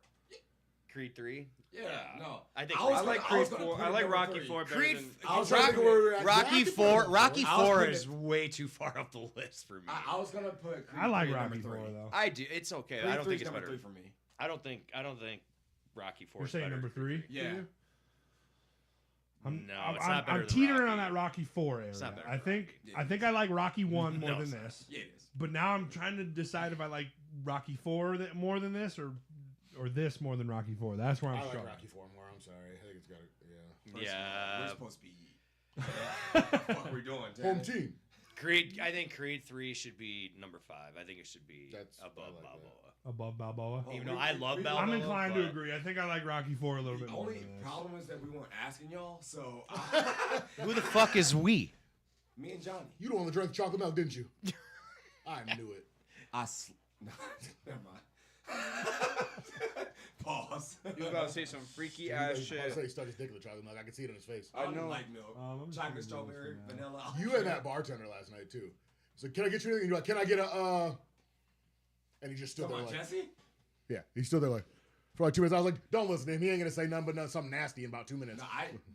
Creed 3. Yeah, no. I think was I like gonna- Creed was gonna 4. put I it like number Rocky 3. 4 better Creed. than. I was trying to think where we're at. Rocky 4. Rocky I was 4 putting is it- way too far up the list for me. I was gonna put. Creed I like 3 at Rocky number 4 3. though. I do. It's okay. Creed I don't 3 think is it's number better. 3 for me. I don't think Rocky 4 You're is saying better. number 3? Yeah. No, it's not better I'm than teetering Rocky. on that Rocky 4 area. not better I than think Rocky. I like Rocky 1 more No, than it's not. this. Yeah, it is. But now I'm trying to decide if I like Rocky 4 more than this or this more than Rocky 4. That's where I'm I like struggling. Rocky 4 more. I'm sorry. I think it's got it. Yeah. First of all, we're Yeah. supposed to be. What the fuck we doing? Home Tanner? team. Creed. I think Creed 3 should be number 5. I think it should be That's- I above like that. Balboa. Above Balboa. Oh, Even though I love Balboa. I'm inclined to but- agree. I think I like Rocky 4 a little The bit more only than this. problem is that we weren't asking y'all, so Who the fuck is we? me and Johnny. You the one that drank the chocolate milk, didn't you? I knew it. No, never mind. Pause. You about to say some freaky I ass was shit. about to say he stuck his dick in the chocolate milk. I can see it in his face. I don't know. like milk. I'm just Chocolate, gonna strawberry, go for that. vanilla. You and that bartender last night too. So can I get you anything? You're like, can I get a? And he just stood Talking there about like, Jesse? yeah, he stood there like for like 2 minutes. I was like, don't listen to him. He ain't gonna say nothing but something nasty in about 2 minutes. No,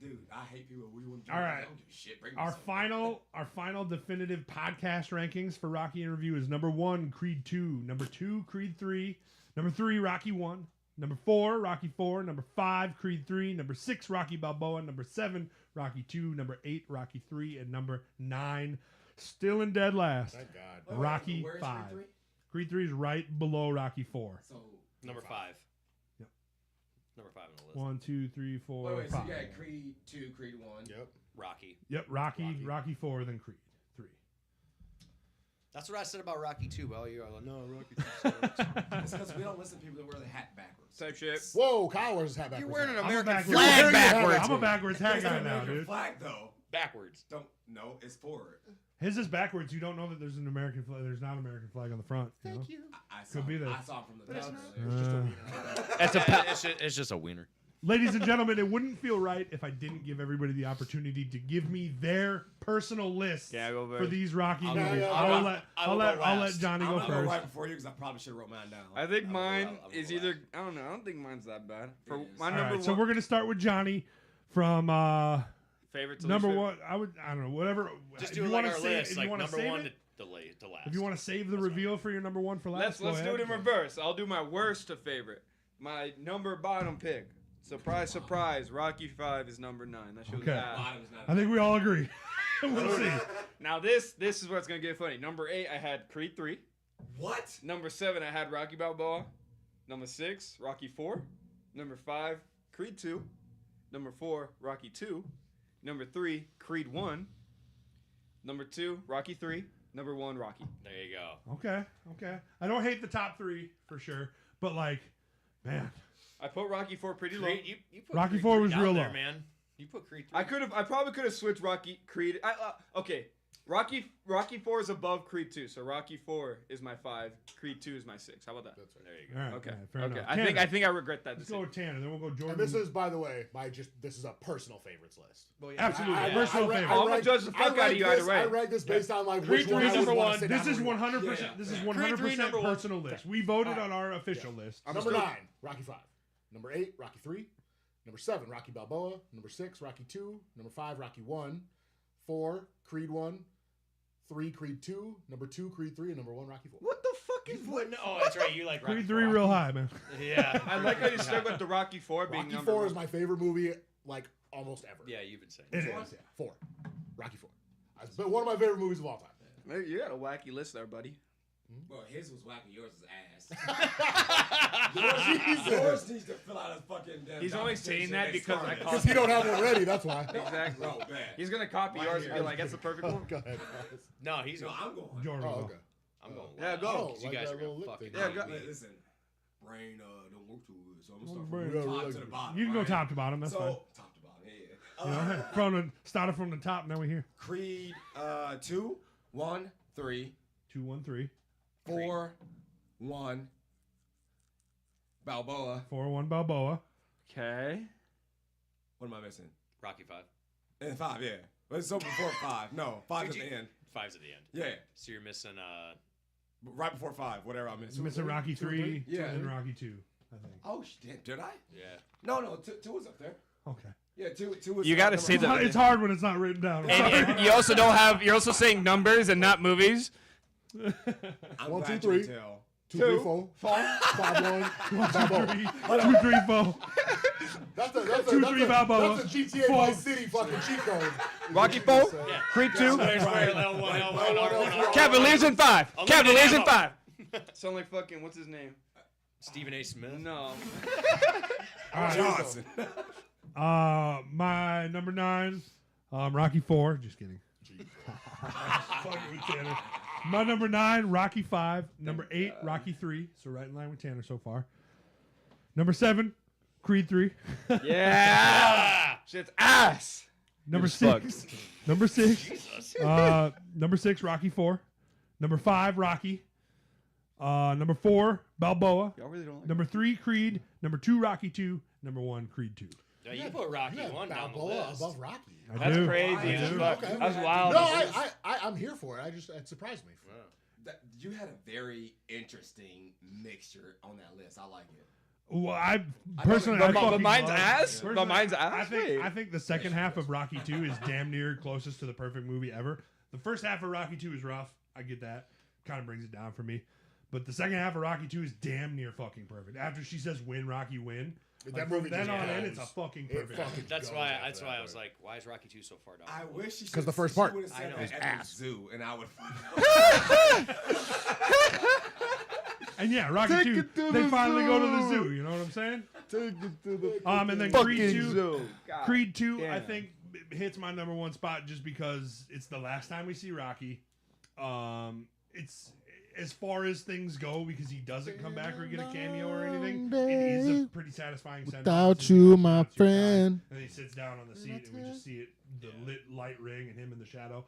dude, I hate people who wouldn't do All that. right. I don't give a shit. Bring me Our something. final definitive podcast rankings for Rocky in Review is number 1, Creed 2, number 2, Creed 3, number 3, Rocky 1, number 4, Rocky 4, number 5, Creed 3, number 6, Rocky Balboa, number 7, Rocky 2, number 8, Rocky 3, and number 9, still in dead last, Thank God. Wait, wait, Rocky where's 5. Creed 3? Creed 3 is right below Rocky 4. So, Number 5. Yep. Number 5 on the list. 1, 2, 3, 4, wait, so 5. you got Creed 2, Creed 1. Yep. Rocky. Yep, Rocky 4, then Creed 3. That's what I said about Rocky 2. Well, you're like, no, Rocky 2. It's because we don't listen to people that wear the hat backwards. Type shit. Whoa, Kyle wears his hat backwards. You're wearing an now. I'm a American backwards- flag You're wearing your hat backwards. I'm a backwards hat It's an guy now, American dude. flag, though. Backwards. No, it's forward. His is backwards. You don't know that there's an American flag. There's not an American flag on the front. Thank you. I saw, Could be him- that. I saw him from the But it's top. not. It's just a wiener. That's a It's just a wiener. Ladies and gentlemen, it wouldn't feel right if I didn't give everybody the opportunity to give me their personal list Yeah, go for first. these Rocky I'll- movies. yeah, I'll let last. Johnny I'm go gonna go right first. before you because I probably should have wrote mine down. I think I'm mine gonna- I'm is gonna either laugh. I don't know. I don't think mine's that bad. For It is. my All number right, so one we're gonna start with Johnny from favorite to number least one. I don't know, whatever. Just if do you it like wanna our save- list. if Like you want to number save 1 it, to last. if you want to save the That's fine. reveal for your number 1 for last, Let's go do it in ahead. reverse. I'll do my worst to favorite. My number bottom pick. Surprise, surprise. Rocky 5 is number 9. That shit was Okay. ass. Bottom's not I think we all agree. We'll see. Now this is what's gonna get funny. Number 8, I had Creed 3. What? Number 7, I had Rocky Balboa. Number 6, Rocky 4. Number 5, Creed 2. Number 4, Rocky 2. Number 3, Creed 1. Number 2, Rocky 3. Number 1, Rocky. There you go. Okay. I don't hate the top 3 for sure, but like, man, I put Rocky 4 pretty low. Creed, you put Rocky Creed 4 was down real there, low. man. You put Creed 3. I probably could have switched Rocky Creed. Okay, Rocky 4 is above Creed 2, so Rocky 4 is my 5. Creed 2 is my 6. How about that? That's right. There you go. All right, Okay. all right, fair Okay. enough. I Tanner, think I regret that let's go decision. with Tanner, then we'll go Jordan. And this is, by the way, this is a personal favorites list. absolutely I- I- personal I- I- favorite. I I'm gonna ranked- judge the fuck I out of ranked you either this- way. I ranked this based on like Creed which one 3 I would number wanna one. sit This down is and rewatch. 100%. Yeah, This is yeah. 100% Creed 3 number one. personal list. We voted on our official list. Number 9, Rocky 5. Number 8, Rocky 3. Number 7, Rocky Balboa. Number 6, Rocky 2. Number 5, Rocky 1. 4, Creed 1. 3, Creed 2. Number 2, Creed 3. And number 1, Rocky 4. What the fuck is what? Oh, that's right. You like Rocky Creed 3 IV. real high, man. Yeah. I like how you stuck with the Rocky 4 being Rocky number 4 one. is my favorite movie, like almost ever. Yeah, you've been saying. It Four? is, yeah. 4. Rocky 4. It's been one of my favorite movies of all time. Hey, you got a wacky list there, buddy. Well, his was whack and yours is ass. yours needs to fill out his fucking damn He's only saying that because I Because called he don't have one ready, that's why. Exactly. Bro, bad. He's gonna copy Right yours here. and be like, "That's the perfect one." Go ahead. No, he's No, going. I'm going. Jordan. Oh, will. okay. I'm going. Yeah, loud. go. Oh, 'Cause you like guys that are little gonna lip fucking. thing. Yeah, go. Listen, brain don't work too good, so I'm gonna start brain, from the yeah, top we to the like- bottom. You can go right? top to bottom. That's so, fine. top to bottom, yeah. You know, from the started from the top. Now we're here. Creed 2, 1, 3, 2, 1, 3, 4, 1, Balboa. 4, 1 Balboa. Okay. What am I missing? Rocky 5. And 5, yeah. But it's so before 5. No, 5's at Did the you- end. 5's at the end. Yeah, So you're missing. right before 5, whatever I missed. It's missing Rocky 3 Yeah. and Rocky 2, I think. Oh, shit, did I? Yeah. No, 2 was up there. Okay. Yeah, 2 was You gotta number say five. that- It's hard when it's not written down. And you also don't have. You're also saying numbers and not movies. I'm 1, glad 2, you 3. can tell. 2, 3, 4. 5, 1. Balboa. 2, 3, 4. That's a 2, 3 Balboa. That's a GTA 4. Vice City fucking cheat code. Rocky 4, Yeah. Creed 2, Square, L1, L1, R1, Cavaliers in 5. Unlimited Cavaliers in ammo. 5. Sound like fucking what's his name? Stephen A. Smith. No. All right. Johnson. My number 9, Rocky 4. Just kidding. Fucking with Tanner. My number 9, Rocky 5. Number 8, Rocky 3. So right in line with Tanner so far. Number 7, Creed 3. Yeah. Shit's ass. Number You're 6. Number 6. Number 6, Rocky 4. Number 5, Rocky. Number 4, Balboa. Y'all really don't like. Number 3, Creed. Number 2, Rocky 2. Number 1, Creed 2. Yeah, you put Rocky Yeah, 1 down the Balboa list. above Rocky. I That's do. crazy. I as do. fuck. Okay. That's wild. No, I'm here for it. It surprised me. You had a very interesting mixture on that list. I like it. Well, I I personally, know, I but fucking mine's love- ass? personally, But mine's ass? I think Wait. I think the second half of Rocky 2 is damn near closest to the perfect movie ever. The first half of Rocky 2 is rough. I get that. Kind of brings it down for me. But the second half of Rocky 2 is damn near fucking perfect. After she says "win, Rocky, win," That like, movie from then just on in, goes. it's a fucking It perfect. fucking That's goes why. after That's that why I was point. like, why is Rocky 2 so far down? I wish she 'Cause the first part would have said I know. that Is at ass. the zoo, and I would. And yeah, Rocky 2, they finally go to the zoo. You know what I'm saying? And then Creed 2. Creed 2, I Damn. think hits my number 1 spot just because it's the last time we see Rocky. It's as far as things go because he doesn't come back or get a cameo or anything. It is a pretty satisfying send-off. Without Since you, he my comes out 3 times, friend. And he sits down on the seat, and we just see it, the lit light ring, and him in the shadow.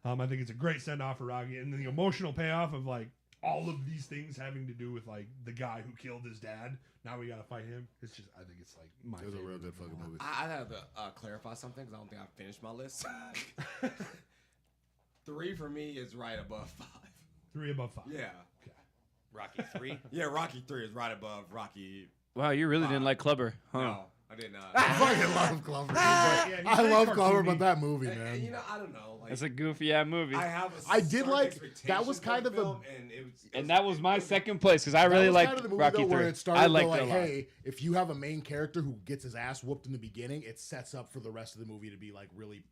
I think it's a great send-off for Rocky, and the emotional payoff of like all of these things having to do with like the guy who killed his dad. Now we gotta fight him. It's just, I think it's like my It was a favorite real good fucking movie. I have to clarify something because I don't think I finished my list. 3 for me is right above 5. 3 above 5. Yeah, Rocky 3. yeah. Rocky 3 is right above Rocky. Wow, you really didn't like Clubber, huh? No, I did not. I fucking love Glover. Yeah, he's I very love Glover, cartoony. but that movie, And, man. you know, I don't know. Like, That's a goofy ass movie. I have. A I did certain like- expectation that was for kind the of the- film, and it was, And that was my second place because I That really was liked kind of the movie, Rocky though, 3. where it started I to liked like, it a lot. hey, if you have a main character who gets his ass whooped in the beginning, it sets up for the rest of the movie to be like really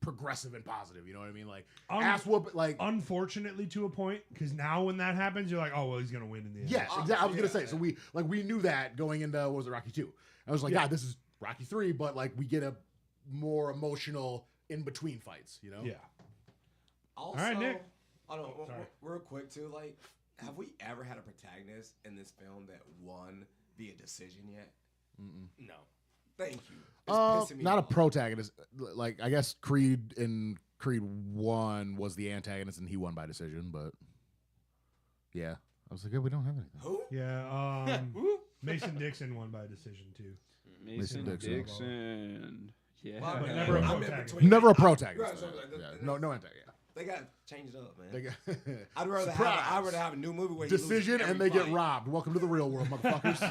progressive and positive. You know what I mean? Like ass whoop, like Unfortunately, to a point, because now when that happens, you're like, oh well, he's gonna win in the end. yes, exactly. I was gonna say. Yeah. So we knew that going into what was it, Rocky 2? I was like, Yeah. God, this is Rocky 3, but like we get a more emotional in between fights. You know? Yeah. Also, All right, Nick. I don't know. Sorry. Real quick too, like, have we ever had a protagonist in this film that won via decision yet? No. Thank you. It's pissing me Not a off. protagonist. Like I guess Creed and Creed 1 was the antagonist and he won by decision, but yeah. I was like, we don't have anything. Who? Yeah, Mason Dixon won by decision too. Mason Dixon. Dixon. Yeah. Well, But man, never a I'm in protagonist. between. Never a protagonist. Right, so, though. like, Yeah. the- No antagonist. They got changed up, man. They got I'd rather have a new movie where he loses decision every and they get fight. robbed. Welcome to the real world, motherfuckers.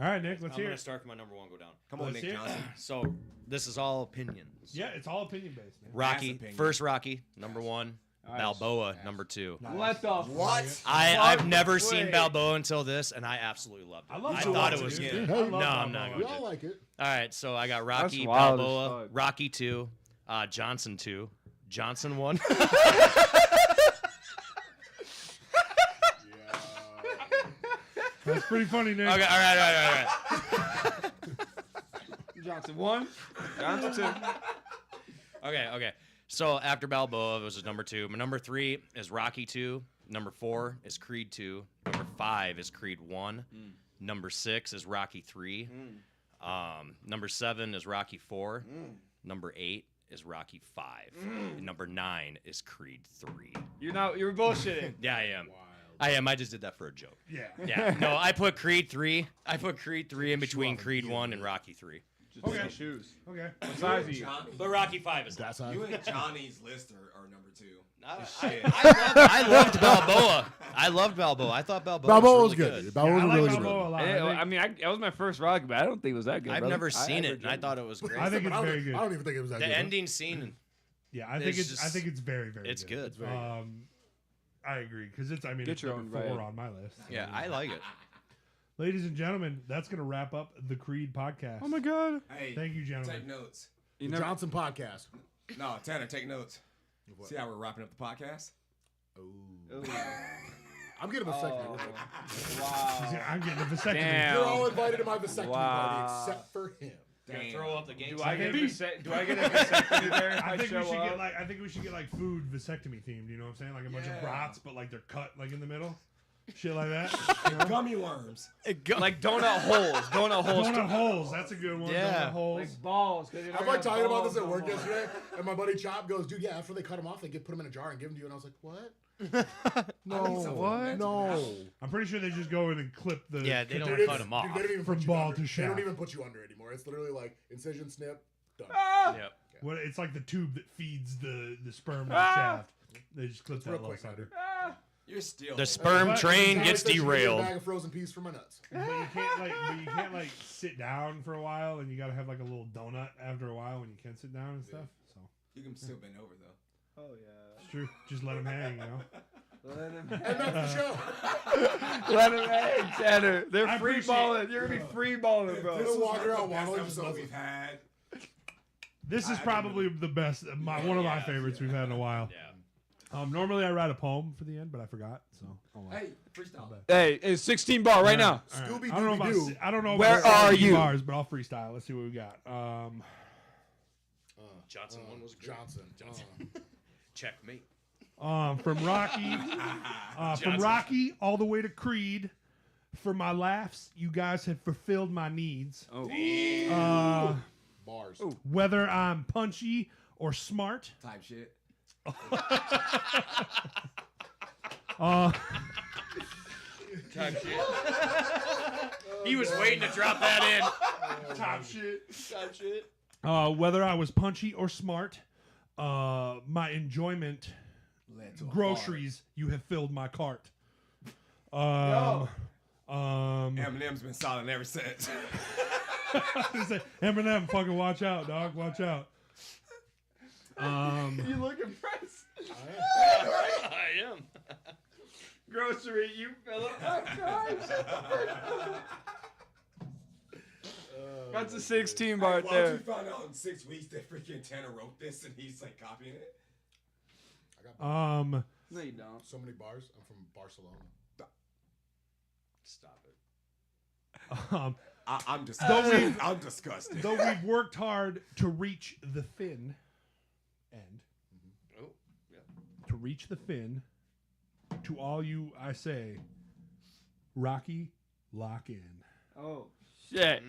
All right, Nick, let's I'm hear gonna it. start from my number one, go down. Come on, Let's Nick hear it. Johnson. So this is all opinions. Yeah, it's all opinion based, man. Rocky, opinion. first Rocky, number one. Nice. Balboa, number two. What the What? I've never Wait. seen Balboa until this, and I absolutely loved it. I love I Balboa, thought it dude. was Yeah. good. Hey, I love No, I'm not Balboa. we going all to. like it. All right, so I got Rocky, wild as Balboa, fuck. Rocky 2, Johnson 2, Johnson 1. That's pretty funny, Nick. Okay, all right. Johnson 1. Johnson 2. Okay. So after Balboa, this was number 2. My number 3 is Rocky 2. Number 4 is Creed 2. Number 5 is Creed 1. Number 6 is Rocky 3. Number 7 is Rocky 4. Number 8 is Rocky 5. And number 9 is Creed 3. You're bullshitting. Yeah, I am. I am. I just did that for a joke. Yeah. Yeah. No, I put Creed 3. I put Creed 3 in between Creed 1 and Rocky 3. Just Okay. take shoes. Okay. What size are you? Johnny, But Rocky 5 is That's how you and Johnny's list are number 2. I loved Balboa. I loved Balboa. I thought Balboa, Balboa was was really good. good. Balboa I was like really Balboa a good. lot. I mean, that was my first Rocky, but I don't think it was that good. I've brother. never seen I it, and I thought it was great. I think it's I don't very think- good. I don't even think it was that The good. ending scene, Yeah, I think It's it's. just- I think it's very, very. it's good. I agree because it's. I mean, Get it's your number own 4 ride. on my list. Yeah, I like it. Ladies and gentlemen, that's gonna wrap up the Creed podcast. Oh my god. Hey, Thank you, gentlemen. take notes. You The never, Johnson podcast. No, Tanner, take notes. See how we're wrapping up the podcast? I'm getting a second. wow. I'm getting a vasectomy. Damn. You're all invited to my vasectomy Wow. party except for him. Damn. Throw up the game. Do I get a vasectomy there? if I think we show should up? get like. I think we should get like food vasectomy themed. You know what I'm saying? Like a bunch of Yeah. brats, but like they're cut like in the middle, shit like that. Gummy worms. like donut holes. Donut holes. Donut holes. That's a good one. Yeah. Donut holes. Like balls. I'm like talking about this at work yesterday, and my buddy Chop goes, "Dude, yeah, after they cut them off, they put them in a jar and give them to you." And I was like, "What? No, some what? No." I'm pretty sure they just go in and clip the. Yeah, they don't Dude, cut them off. Dude, they don't even From put you ball under. to They shaft. don't even put you under anymore. It's literally like incision, snip, done. Yep. What? It's like the tube that feeds the sperm to the Ah! shaft. They just clip that real little quick, sucker. You're still. The sperm But- train Now gets I said she gave me a derailed. bag of frozen peas for my nuts. But you can't like sit down for a while, and you gotta have like a little donut after a while when you can sit down and stuff. So You can still bend over though. Oh yeah. it's true. Just let them hang, you know. Let him. And that's the show. Let him hang, Tanner. They're I free appreciate- balling. You're gonna be free balling, bro. This walk around Best waddling just episode doesn't- we've had. This is probably the best, one of my favorites we've had in a while. Yeah. Normally I write a poem for the end, but I forgot. So Hey, freestyle. Hey, it's 16 bar right now. All right. Scooby I don't know about Dooby-Doo. I don't know Where about are 60 you? bars, but I'll freestyle. Let's see what we got. Johnson one was great. Johnson. Checkmate. From Rocky, from Rocky all the way to Creed. For my laughs, you guys have fulfilled my needs. Oh. Bars. Whether I'm punchy or smart, Type shit. Type shit. He was waiting to drop that in. top shit. Type shit. Whether I was punchy or smart, my enjoyment, Led to a groceries, you have filled my cart. Eminem's been silent ever since. Eminem, fucking watch out, dog. Watch out. You look impressed. I am. Grocery, you fill up my cars. That's a 16 bar Why right don't you there. find out in 6 weeks that freaking Tanner wrote this and he's like copying it? No, you don't. So many bars. I'm from Barcelona. Stop it. I'm disgusted. I'm disgusted. Though we've worked hard to reach the fin end, Oh, yeah. to reach the fin, to all you I say, Rocky, lock in. Oh shit.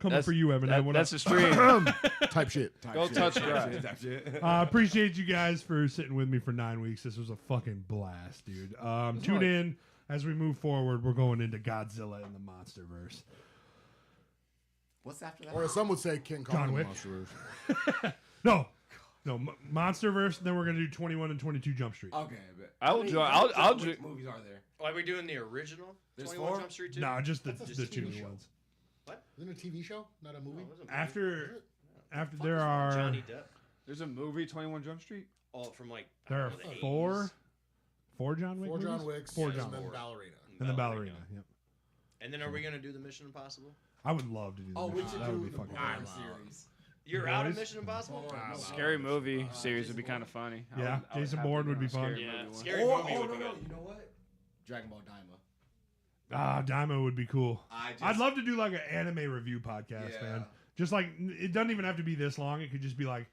Coming for you, Eminem. What That's up? a stream. Type shit. Go touch grass. Appreciate you guys for sitting with me for 9 weeks. This was a fucking blast, dude. Tune in as we move forward. We're going into Godzilla and the Monsterverse. What's after that? Or as some would say, King Kong. John and the Wick. Monsterverse. No, Monsterverse. Then we're gonna do 21 and 22 Jump Street. Okay, but I will join. I'll Which join. movies are there? Are we doing the original? There's 21 4? Jump Street 2? No, just the That's a two TV new show. ones. Isn't it a TV show, not a movie? After Fuck there is are Johnny Depp. There's a movie, 21 Jump Street. All from like there I are don't know, the four 80s. John Wick Four movies? John Wicks. Four and John then Wick. Ballerina. and then Ballerina. Yep. And then are we gonna do the Mission Impossible? I would love to do that. Oh, we should That would do be the fucking Bourne awesome. series. You're out of Boys? Mission Impossible? Bourne. Scary movie series would be kind of funny. Yeah, Jason Bourne would be fun. Yeah, Movie scary Or, movie oh, would no, be no, good. you know what? Dragon Ball Daima. Daima would be cool. I'd just- love to do like an anime review podcast, Yeah. man. Just like, it doesn't even have to be this long. It could just be like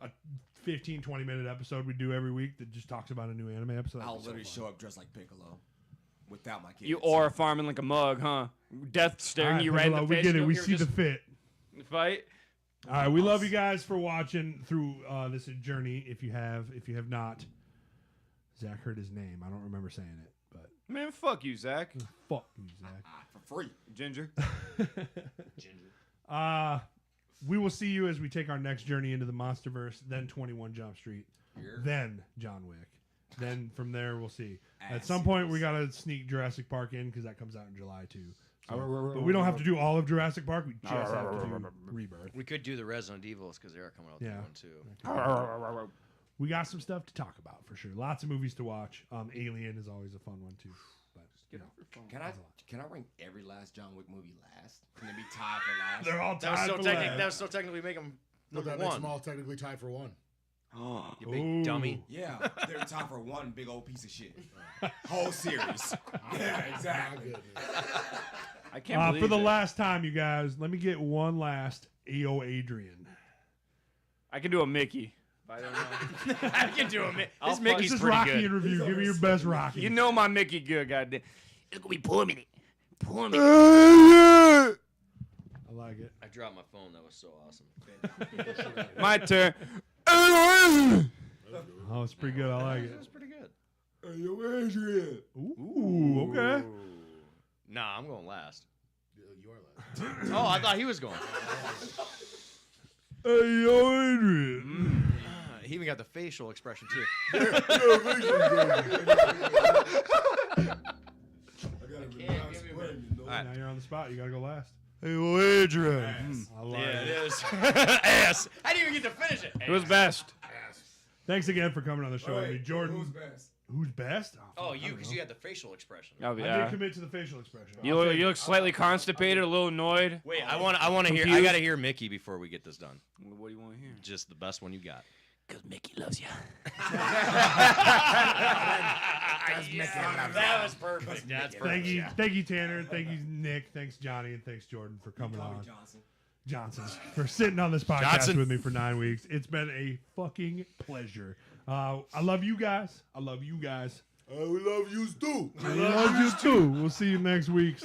a 15, 20-minute episode we do every week that just talks about a new anime episode. That'd I'll be so literally fun. show up dressed like Piccolo, without my kids. You are farming like a mug, huh? Death staring All right, you right in Piccolo, the we face. get it. Go We here, see the just fit. fight. All right, we love you guys for watching through this journey. If you have not, Zach heard his name. I don't remember saying it, but Man, fuck you, Zach. fuck you, Zach. for free. Ginger. We will see you as we take our next journey into the Monsterverse, then 21 Jump Street, then John Wick. Then from there, we'll see. At some point, we got to sneak Jurassic Park in because that comes out in July, too. So, but we don't have to do all of Jurassic Park. We just have to do Rebirth. We could do the Resident Evils because they are coming out with Yeah. one too. We got some stuff to talk about for sure. Lots of movies to watch. Alien is always a fun one, too. But, you know, Can I rank every last John Wick movie last? Can it be tied for last? they're all That was tied so for technical. last. That was so technically make them But number that makes them one. all technically tied for one. You big Ooh. dummy. Yeah, they're tied for one big old piece of shit. Whole series. Yeah, My exactly. goodness. I can't believe For the it. last time, you guys, let me get one last AO Adrian. I can do a Mickey. If I don't know. I can do it. I'll This fuck- Mickey's This is pretty Rocky good. in review. Give me your best Rocky. You know my Mickey good, goddamn. It's gonna be poor minute. Poor minute. I like it. I dropped my phone. That was so awesome. My turn. Oh, it's pretty good. I like That it. was pretty good. AO Adrian. Ooh, okay. Nah, I'm going last. You are last. Oh, I thought he was going. AO Adrian. He even got the facial expression too. Now you're on the spot. You got to go last. AO Adrian. I like Yeah, it. it is. Ass. I didn't even get to finish it. Who's best? Thanks again for coming on the show. with me. Jordan. Who's best? Who's best? Oh, fuck, I you, don't because know. you had the facial expression. Oh I did yeah. commit to the facial expression. You look slightly constipated, a little annoyed. Wait, I want to hear. I Confused? gotta hear Mickey before we get this done. What do you want to hear? Just the best one you got. Because Mickey loves you. That was perfect. That's perfect. Thank you, Tanner. Thank you, Nick. Thanks, Johnny, and thanks, Jordan, for coming on. Johnson, for sitting on this podcast Johnson. with me for 9 weeks. It's been a fucking pleasure. I love you guys. I love you guys. We love you too. I love you too. We'll see you next week.